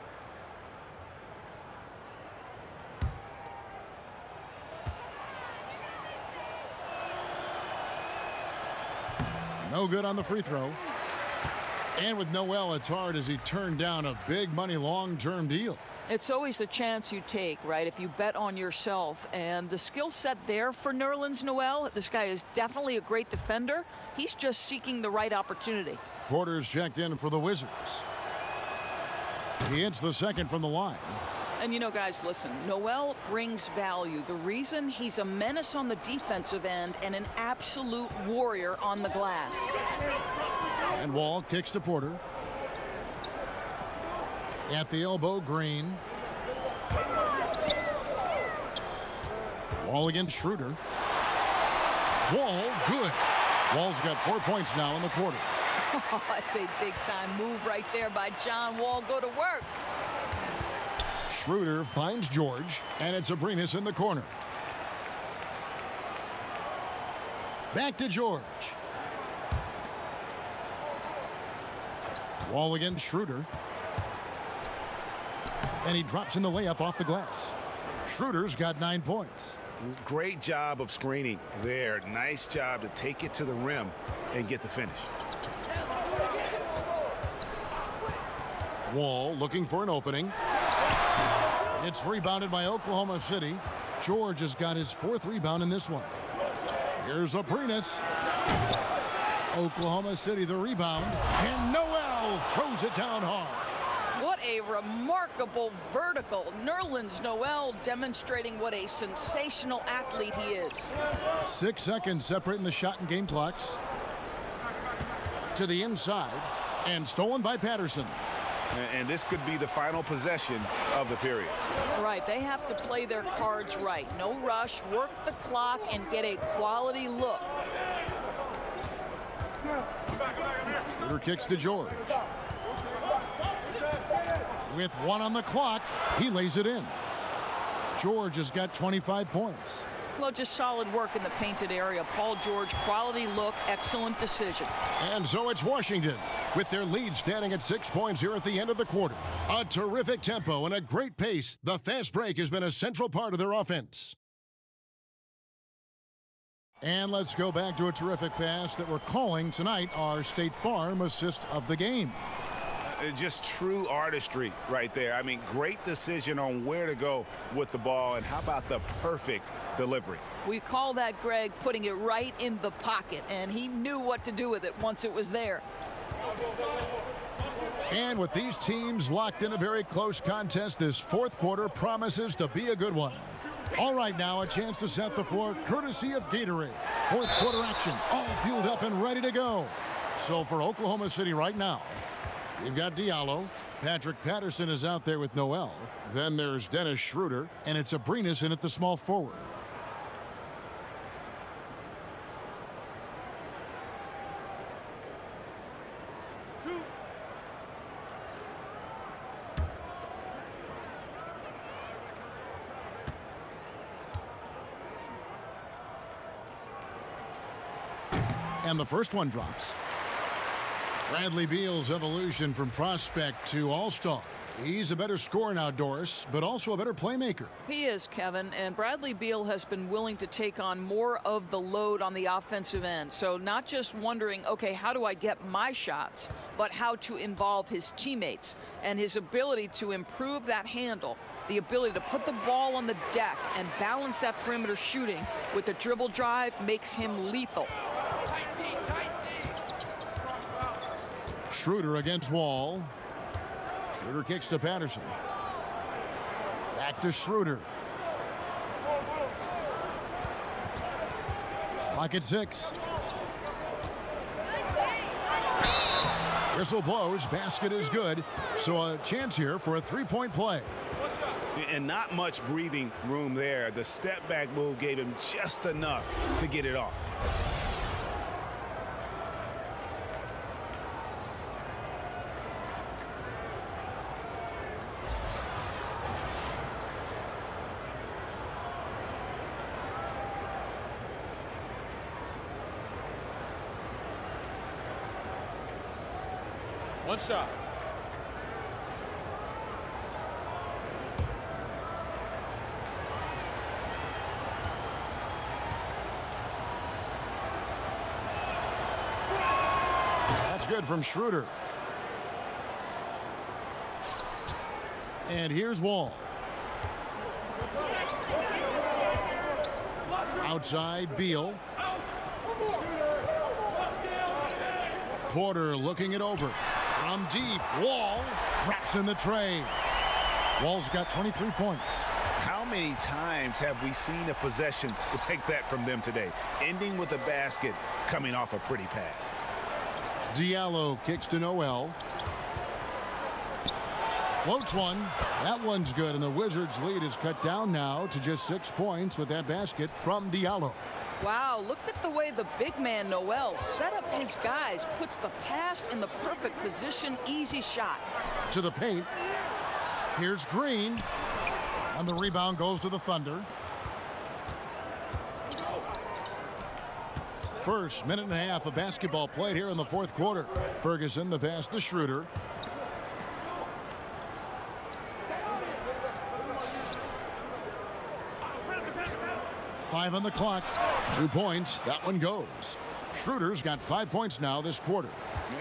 No good on the free throw. And with Noel, it's hard as he turned down a big money long-term deal. It's always a chance you take, right, if you bet on yourself. And the skill set there for Nerlens Noel, this guy is definitely a great defender. He's just seeking the right opportunity. Porter's checked in for the Wizards. He hits the second from the line. And you know, guys, listen, Noel brings value. The reason he's a menace on the defensive end and an absolute warrior on the glass. And Wall kicks to Porter. At the elbow, Green. Wall against Schroeder. Wall, good. Wall's got 4 points now in the quarter. Oh, that's a big-time move right there by John Wall. Go to work. Schroeder finds George, and it's Abrines in the corner. Back to George. Wall against Schroeder. And he drops in the layup off the glass. Schroeder's got 9 points. Great job of screening there. Nice job to take it to the rim and get the finish. Wall looking for an opening. It's rebounded by Oklahoma City. George has got his 4th rebound in this one. Here's Abrines. Oklahoma City the rebound. And Noel throws it down hard. What a remarkable vertical. Nerlens Noel demonstrating what a sensational athlete he is. 6 seconds separating the shot and game clocks. To the inside. And stolen by Patterson. And this could be the final possession of the period. Right, they have to play their cards right. No rush, work the clock, and get a quality look. Schroeder kicks to George. With 1 on the clock, he lays it in. George has got 25 points. Well, just solid work in the painted area. Paul George, quality look, excellent decision. And so it's Washington with their lead standing at 6 points here at the end of the quarter. A terrific tempo and a great pace. The fast break has been a central part of their offense. And let's go back to a terrific pass that we're calling tonight our State Farm assist of the game. Just true artistry right there. I mean, great decision on where to go with the ball, and how about the perfect delivery? We call that, Greg, putting it right in the pocket, and he knew what to do with it once it was there. And with these teams locked in a very close contest, this 4th quarter promises to be a good one. All right, now a chance to set the floor courtesy of Gatorade. 4th quarter action, all fueled up and ready to go. So for Oklahoma City right now, you've got Diallo. Patrick Patterson is out there with Noel. Then there's Dennis Schroeder, and it's Abrines in at the small forward. And the first one drops. Bradley Beal's evolution from prospect to all-star. He's a better scorer now, Doris, but also a better playmaker. He is, Kevin, and Bradley Beal has been willing to take on more of the load on the offensive end. So not just wondering, okay, how do I get my shots, but how to involve his teammates. And his ability to improve that handle, the ability to put the ball on the deck and balance that perimeter shooting with a dribble drive makes him lethal. Schroeder against Wall. Schroeder kicks to Patterson. Back to Schroeder. Clock at 6. Whistle blows. Basket is good. So a chance here for a 3-point play. And not much breathing room there. The step back move gave him just enough to get it off. One shot. That's good from Schroeder. And here's Wall. Outside, Beal. Porter looking it over. From deep, Wall drops in the tray. Wall's got 23 points. How many times have we seen a possession like that from them today, ending with a basket coming off a pretty pass? Diallo kicks to Noel. Floats one. That one's good, and the Wizards' lead is cut down now to just 6 points with that basket from Diallo. Wow, look at the way the big man Noel set up his guys, puts the pass in the perfect position, easy shot. To the paint. Here's Green. And the rebound goes to the Thunder. First minute and a half of basketball played here in the fourth quarter. Ferguson, the pass to Schroeder. Five on the clock. 2 points. That one goes. Schroeder's got 5 points now this quarter.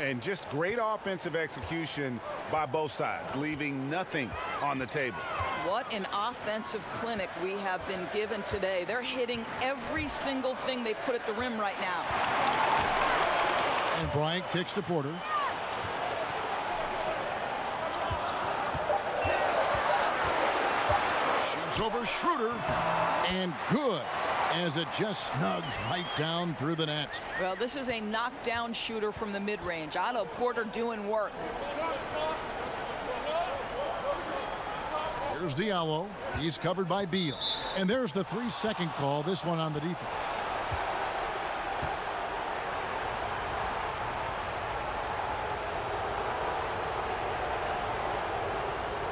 And just great offensive execution by both sides, leaving nothing on the table. What an offensive clinic we have been given today. They're hitting every single thing they put at the rim right now. And Bryant kicks to Porter. Shoots over Schroeder. And good, as it just snugs right down through the net. Well, this is a knockdown shooter from the mid-range. Otto Porter doing work. Here's Diallo. He's covered by Beal. And there's the 3-second call, this one on the defense.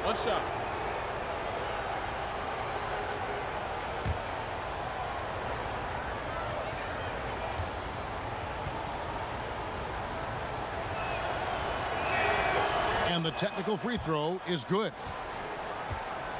One shot. And the technical free throw is good.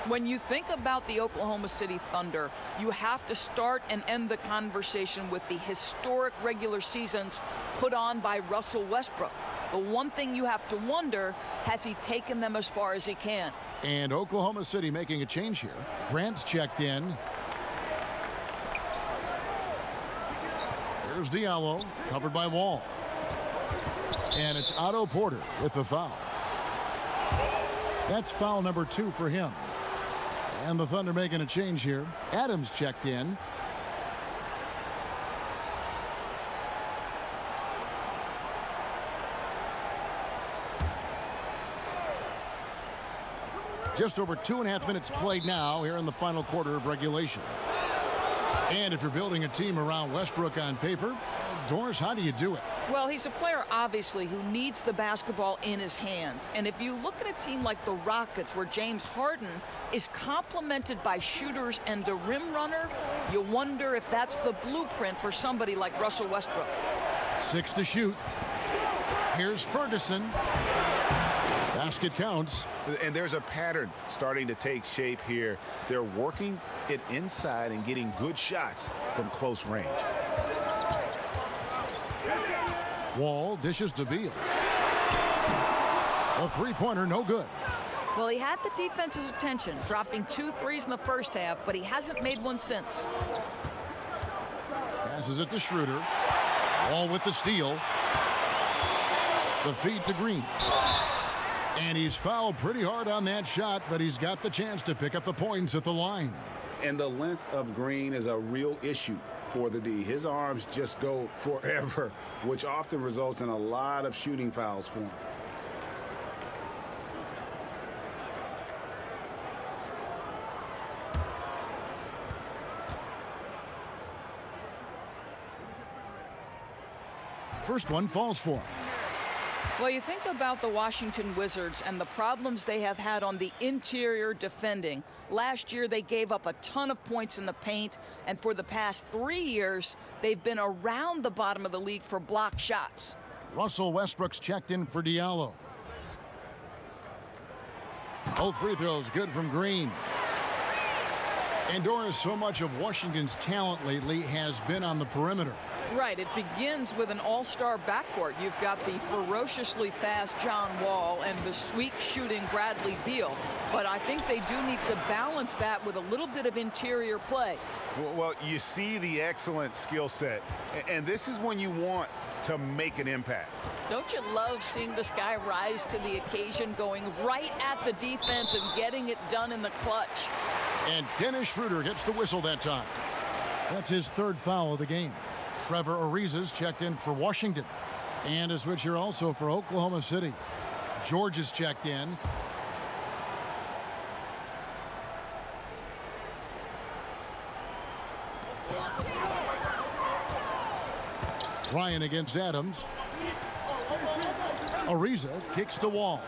When you think about the Oklahoma City Thunder, you have to start and end the conversation with the historic regular seasons put on by Russell Westbrook. The one thing you have to wonder, has he taken them as far as he can? And Oklahoma City making a change here. Grant's checked in. Here's Diallo, covered by Wall. And it's Otto Porter with the foul. That's foul number 2 for him. And the Thunder making a change here. Adams checked in. Just over 2.5 minutes played now here in the final quarter of regulation. And if you're building a team around Westbrook on paper, Doris, how do you do it? Well, he's a player, obviously, who needs the basketball in his hands. And if you look at a team like the Rockets, where James Harden is complemented by shooters and a rim runner, you wonder if that's the blueprint for somebody like Russell Westbrook. 6 to shoot. Here's Ferguson. Basket counts. And there's a pattern starting to take shape here. They're working it inside and getting good shots from close range. Wall dishes to Beal. A three-pointer, no good. Well, he had the defense's attention, dropping 2 threes in the first half, but he hasn't made one since. Passes it to Schroeder. Wall with the steal. The feed to Green. And he's fouled pretty hard on that shot, but he's got the chance to pick up the points at the line. And the length of Green is a real issue for the D. His arms just go forever, which often results in a lot of shooting fouls for him. First one falls for him. Well, you think about the Washington Wizards and the problems they have had on the interior defending. Last year, they gave up a ton of points in the paint, and for the past 3 years, they've been around the bottom of the league for block shots. Russell Westbrook's checked in for Diallo. Both free throws good from Green. And Doris, so much of Washington's talent lately has been on the perimeter. Right, it begins with an all-star backcourt. You've got the ferociously fast John Wall and the sweet shooting Bradley Beal. But I think they do need to balance that with a little bit of interior play. Well, you see the excellent skill set, and this is when you want to make an impact. Don't you love seeing this guy rise to the occasion, going right at the defense and getting it done in the clutch? And Dennis Schroeder gets the whistle that time. That's his third foul of the game. Trevor Ariza's checked in for Washington. And a switch here also for Oklahoma City. George is checked in. Ryan against Adams. Ariza kicks to Wall.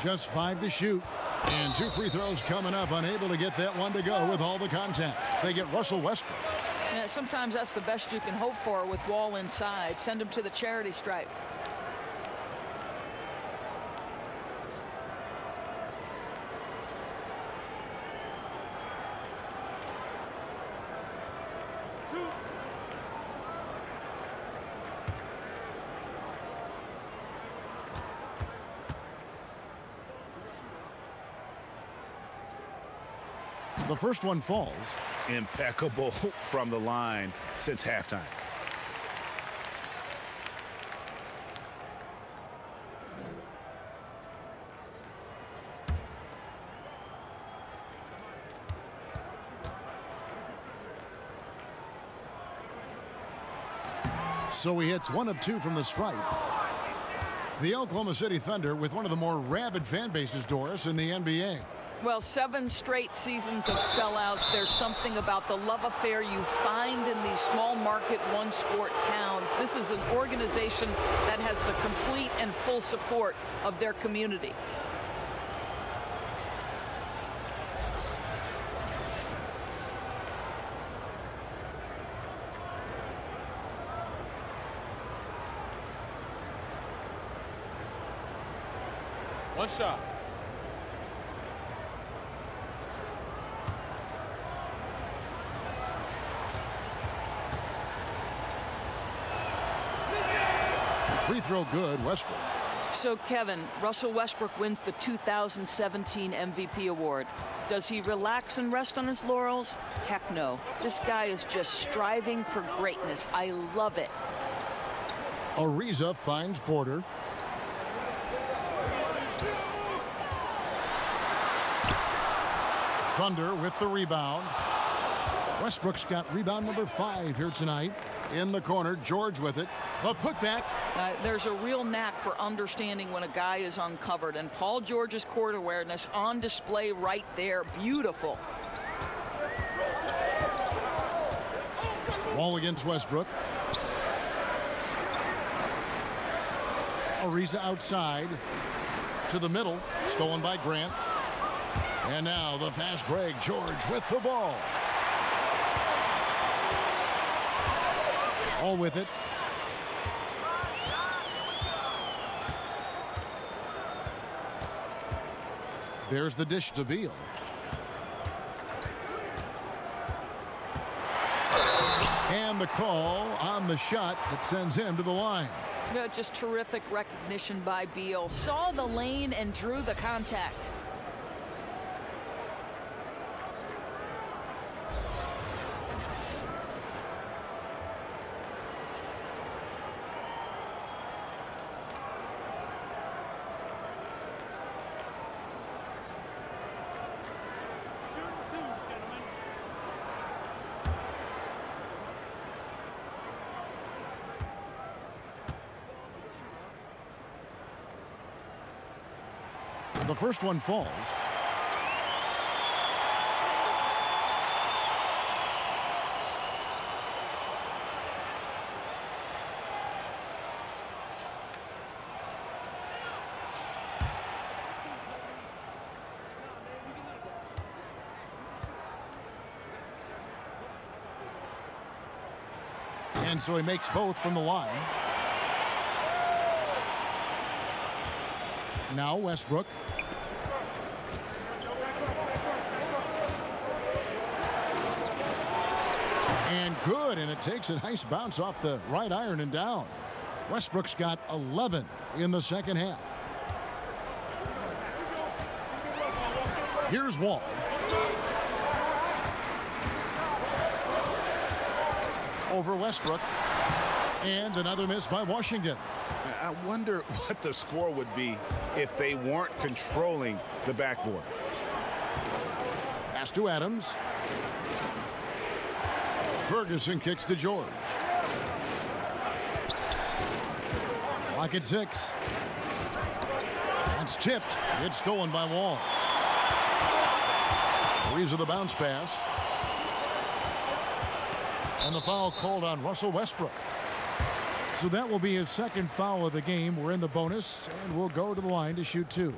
Just 5 to shoot. And 2 free throws coming up. Unable to get that one to go with all the contact. They get Russell Westbrook. Yeah, sometimes that's the best you can hope for with Wall inside. Send him to the charity stripe. The first one falls. Impeccable from the line since halftime. So he hits 1 of 2 from the stripe. The Oklahoma City Thunder with one of the more rabid fan bases, Doris, in the NBA. Well, 7 straight seasons of sellouts. There's something about the love affair you find in these small market one sport towns. This is an organization that has the complete and full support of their community. One shot. Free throw good, Westbrook. So, Kevin, Russell Westbrook wins the 2017 MVP award. Does he relax and rest on his laurels? Heck no. This guy is just striving for greatness. I love it. Ariza finds Porter. Thunder with the rebound. Westbrook's got rebound number 5 here tonight. In the corner, George with it. The putback. There's a real knack for understanding when a guy is uncovered, and Paul George's court awareness on display right there. Beautiful. Wall against Westbrook. Ariza outside to the middle. Stolen by Grant. And now the fast break. George with the ball. All with it. There's the dish to Beal. And the call on the shot that sends him to the line. Just terrific recognition by Beal. Saw the lane and drew the contact. The first one falls. And so he makes both from the line. Now Westbrook. And good, and it takes a nice bounce off the right iron and down. Westbrook's got 11 in the second half. Here's Wall. Over Westbrook. And another miss by Washington. I wonder what the score would be if they weren't controlling the backboard. Pass to Adams. Ferguson kicks to George. Clock at 6. It's tipped. It's stolen by Wall. Breeze of the bounce pass. And the foul called on Russell Westbrook. So that will be his second foul of the game. We're in the bonus, and we'll go to the line to shoot 2.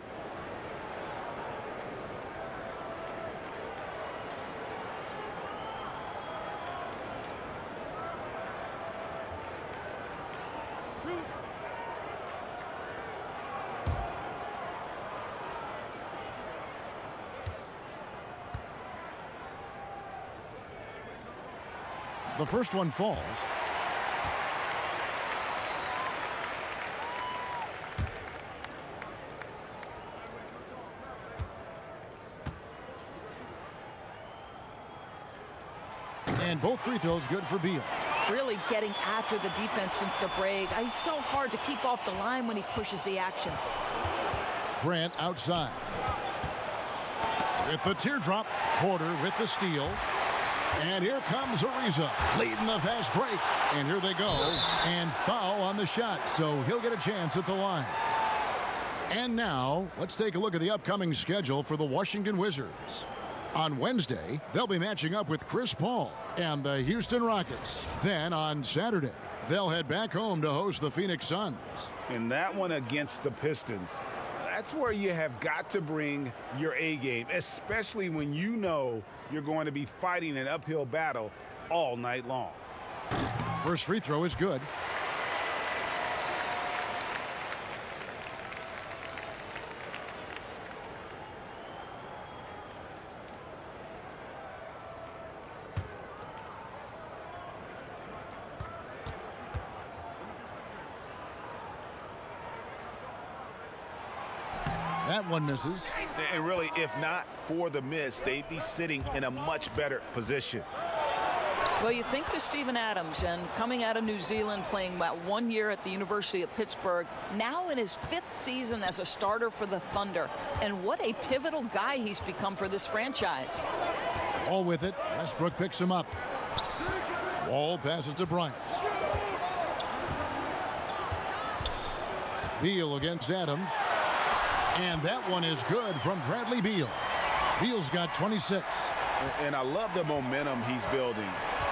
The first one falls. And both free throws good for Beal. Really getting after the defense since the break. He's so hard to keep off the line when he pushes the action. Grant outside. With the teardrop, Porter with the steal. And here comes Ariza leading the fast break. And here they go. And foul on the shot, so he'll get a chance at the line. And now, let's take a look at the upcoming schedule for the Washington Wizards. On Wednesday, they'll be matching up with Chris Paul and the Houston Rockets. Then on Saturday, they'll head back home to host the Phoenix Suns. And that one against the Pistons, that's where you have got to bring your A game, especially when you know you're going to be fighting an uphill battle all night long. First free throw is good. That one misses. And really, if not for the miss, they'd be sitting in a much better position. Well, you think to Steven Adams, and coming out of New Zealand, playing about 1 year at the University of Pittsburgh, now in his 5th season as a starter for the Thunder. And what a pivotal guy he's become for this franchise. All with it. Westbrook picks him up. Wall passes to Bryant. Beal against Adams. And that one is good from Bradley Beal. Beal's got 26. And I love the momentum he's building.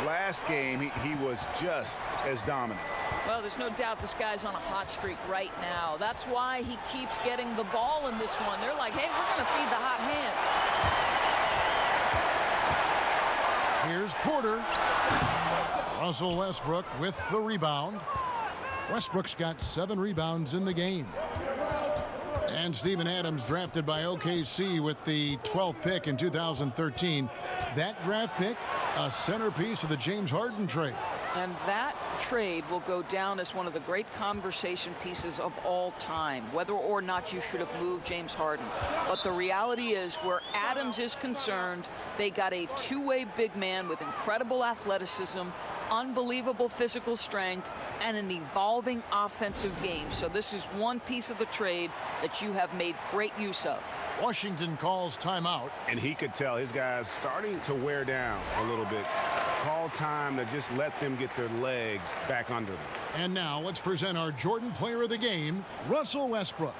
Last game, he was just as dominant. Well, there's no doubt this guy's on a hot streak right now. That's why he keeps getting the ball in this one. They're like, hey, we're going to feed the hot hand. Here's Porter. Russell Westbrook with the rebound. Westbrook's got 7 rebounds in the game. And Steven Adams drafted by OKC with the 12th pick in 2013. That draft pick, a centerpiece of the James Harden trade. And that trade will go down as one of the great conversation pieces of all time, whether or not you should have moved James Harden. But the reality is, where Adams is concerned, they got a two-way big man with incredible athleticism, unbelievable physical strength, and an evolving offensive game. So this is one piece of the trade that you have made great use of. Washington calls timeout. And he could tell his guys starting to wear down a little bit. Call time to just let them get their legs back under them. And now let's present our Jordan Player of the Game, Russell Westbrook.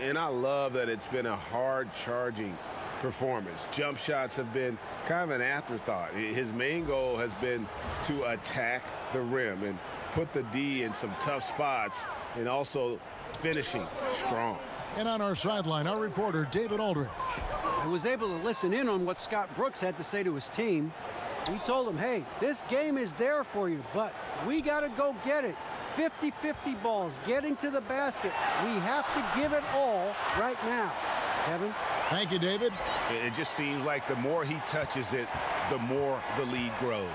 And I love that it's been a hard-charging performance. Jump shots have been kind of an afterthought. His main goal has been to attack the rim and put the D in some tough spots, and also finishing strong. And on our sideline, our reporter, David Aldridge. I was able to listen in on what Scott Brooks had to say to his team. He told them, hey, this game is there for you, but we got to go get it. 50-50 balls, getting to the basket. We have to give it all right now. Kevin? Thank you, David. It just seems like the more he touches it, the more the lead grows.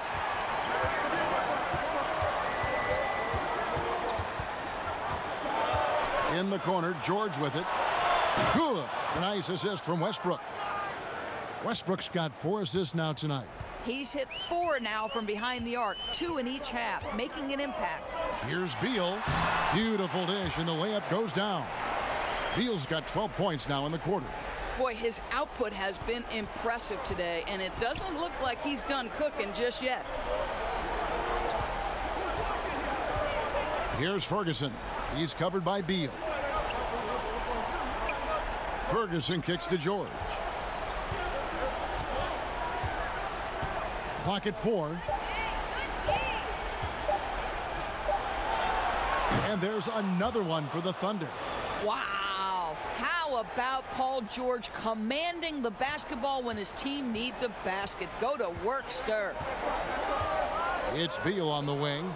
In the corner, George with it. Good. A nice assist from Westbrook. Westbrook's got 4 assists now tonight. He's hit 4 now from behind the arc, 2 in each half, making an impact. Here's Beal. Beautiful dish, and the layup goes down. Beal's got 12 points now in the quarter. Boy, his output has been impressive today, and it doesn't look like he's done cooking just yet. Here's Ferguson. He's covered by Beal. Ferguson kicks to George. Clock at 4. And there's another one for the Thunder. Wow. How about Paul George commanding the basketball when his team needs a basket? Go to work, sir. It's Beal on the wing.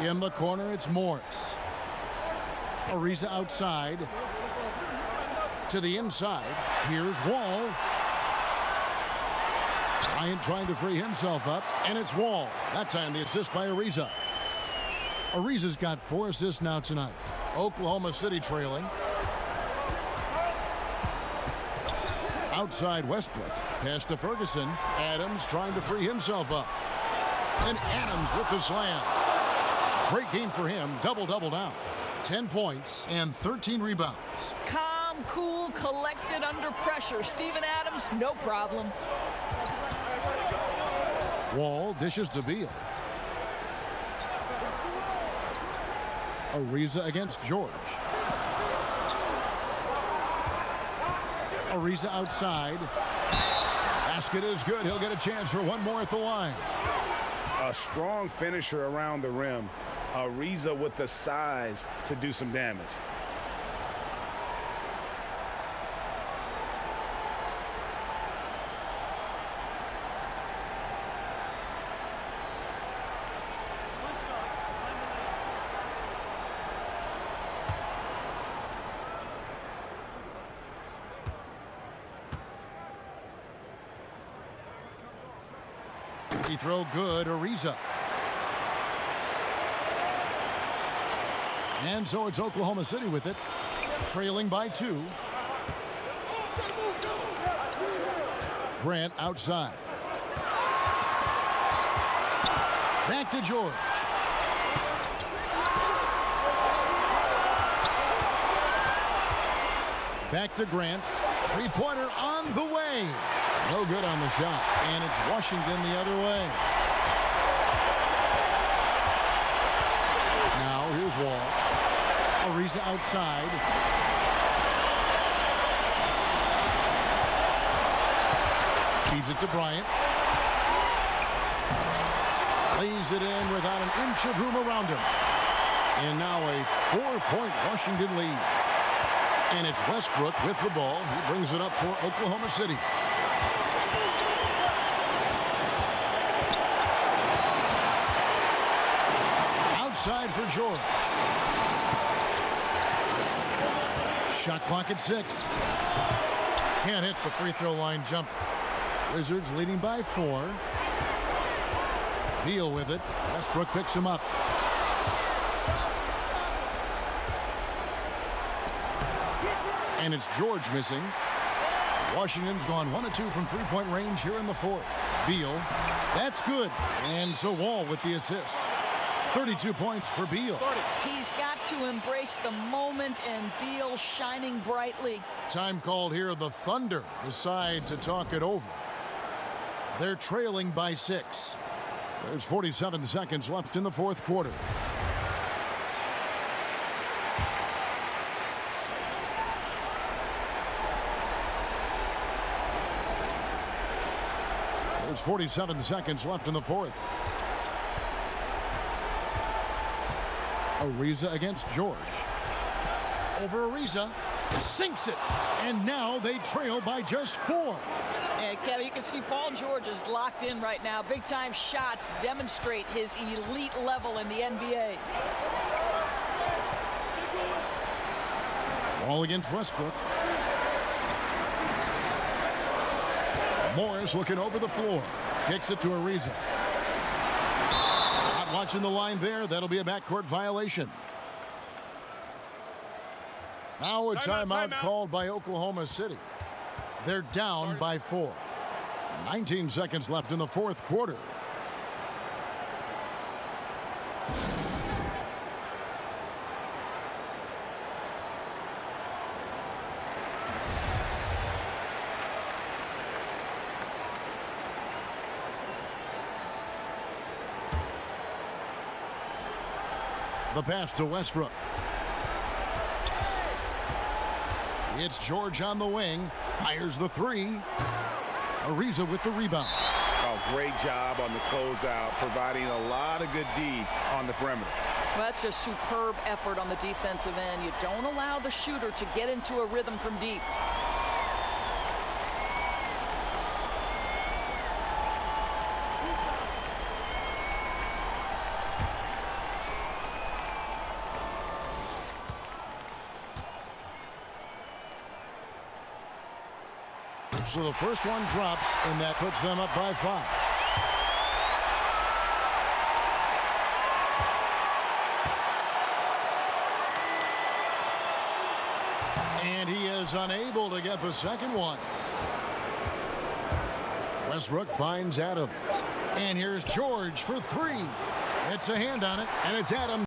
In the corner, it's Morris. Ariza outside. To the inside. Here's Wall. Bryant trying to free himself up, and it's Wall. That time the assist by Ariza. Ariza's got 4 assists now tonight. Oklahoma City trailing. Outside Westbrook. Pass to Ferguson. Adams trying to free himself up. And Adams with the slam. Great game for him. Double-double now. 10 points and 13 rebounds. Calm, cool, collected under pressure. Steven Adams, no problem. Wall dishes to Beal. Ariza against George. Ariza outside. Basket is good. He'll get a chance for one more at the line. A strong finisher around the rim. Ariza with the size to do some damage. He throw good, Ariza. And so it's Oklahoma City with it, trailing by 2. Grant outside. Back to George. Back to Grant. Three-pointer on the way. No good on the shot. And it's Washington the other way. Now here's Wall. Ariza outside. Feeds it to Bryant. Lays it in without an inch of room around him. And now a 4-point Washington lead. And it's Westbrook with the ball. He brings it up for Oklahoma City. Outside for George. Shot clock at 6. Can't hit the free throw line jumper. Wizards leading by 4. Beal with it. Westbrook picks him up. And it's George missing. Washington's gone 1 of 2 from three-point range here in the 4th. Beal. That's good. And so Wall with the assist. 32 points for Beal. He's got to embrace the moment, and Beal shining brightly. Time called here. The Thunder decide to talk it over. They're trailing by 6. There's 47 seconds left in the 4th quarter. There's 47 seconds left in the 4th. Ariza against George. Over Ariza. Sinks it. And now they trail by just 4. And Kevin, you can see Paul George is locked in right now. Big-time shots demonstrate his elite level in the NBA. Ball against Westbrook. Morris looking over the floor. Kicks it to Ariza. Not watching the line there. That'll be a backcourt violation. Now a timeout timeout. called by Oklahoma City. They're down by 4. 19 seconds left in the fourth quarter. The pass to Westbrook. It's George on the wing. Fires the three. Ariza with the rebound. Oh, great job on the closeout, providing a lot of good D on the perimeter. Well, that's just superb effort on the defensive end. You don't allow the shooter to get into a rhythm from deep. So the first one drops, and that puts them up by 5. And he is unable to get the second one. Westbrook finds Adams. And here's George for 3. It's a hand on it, and it's Adams.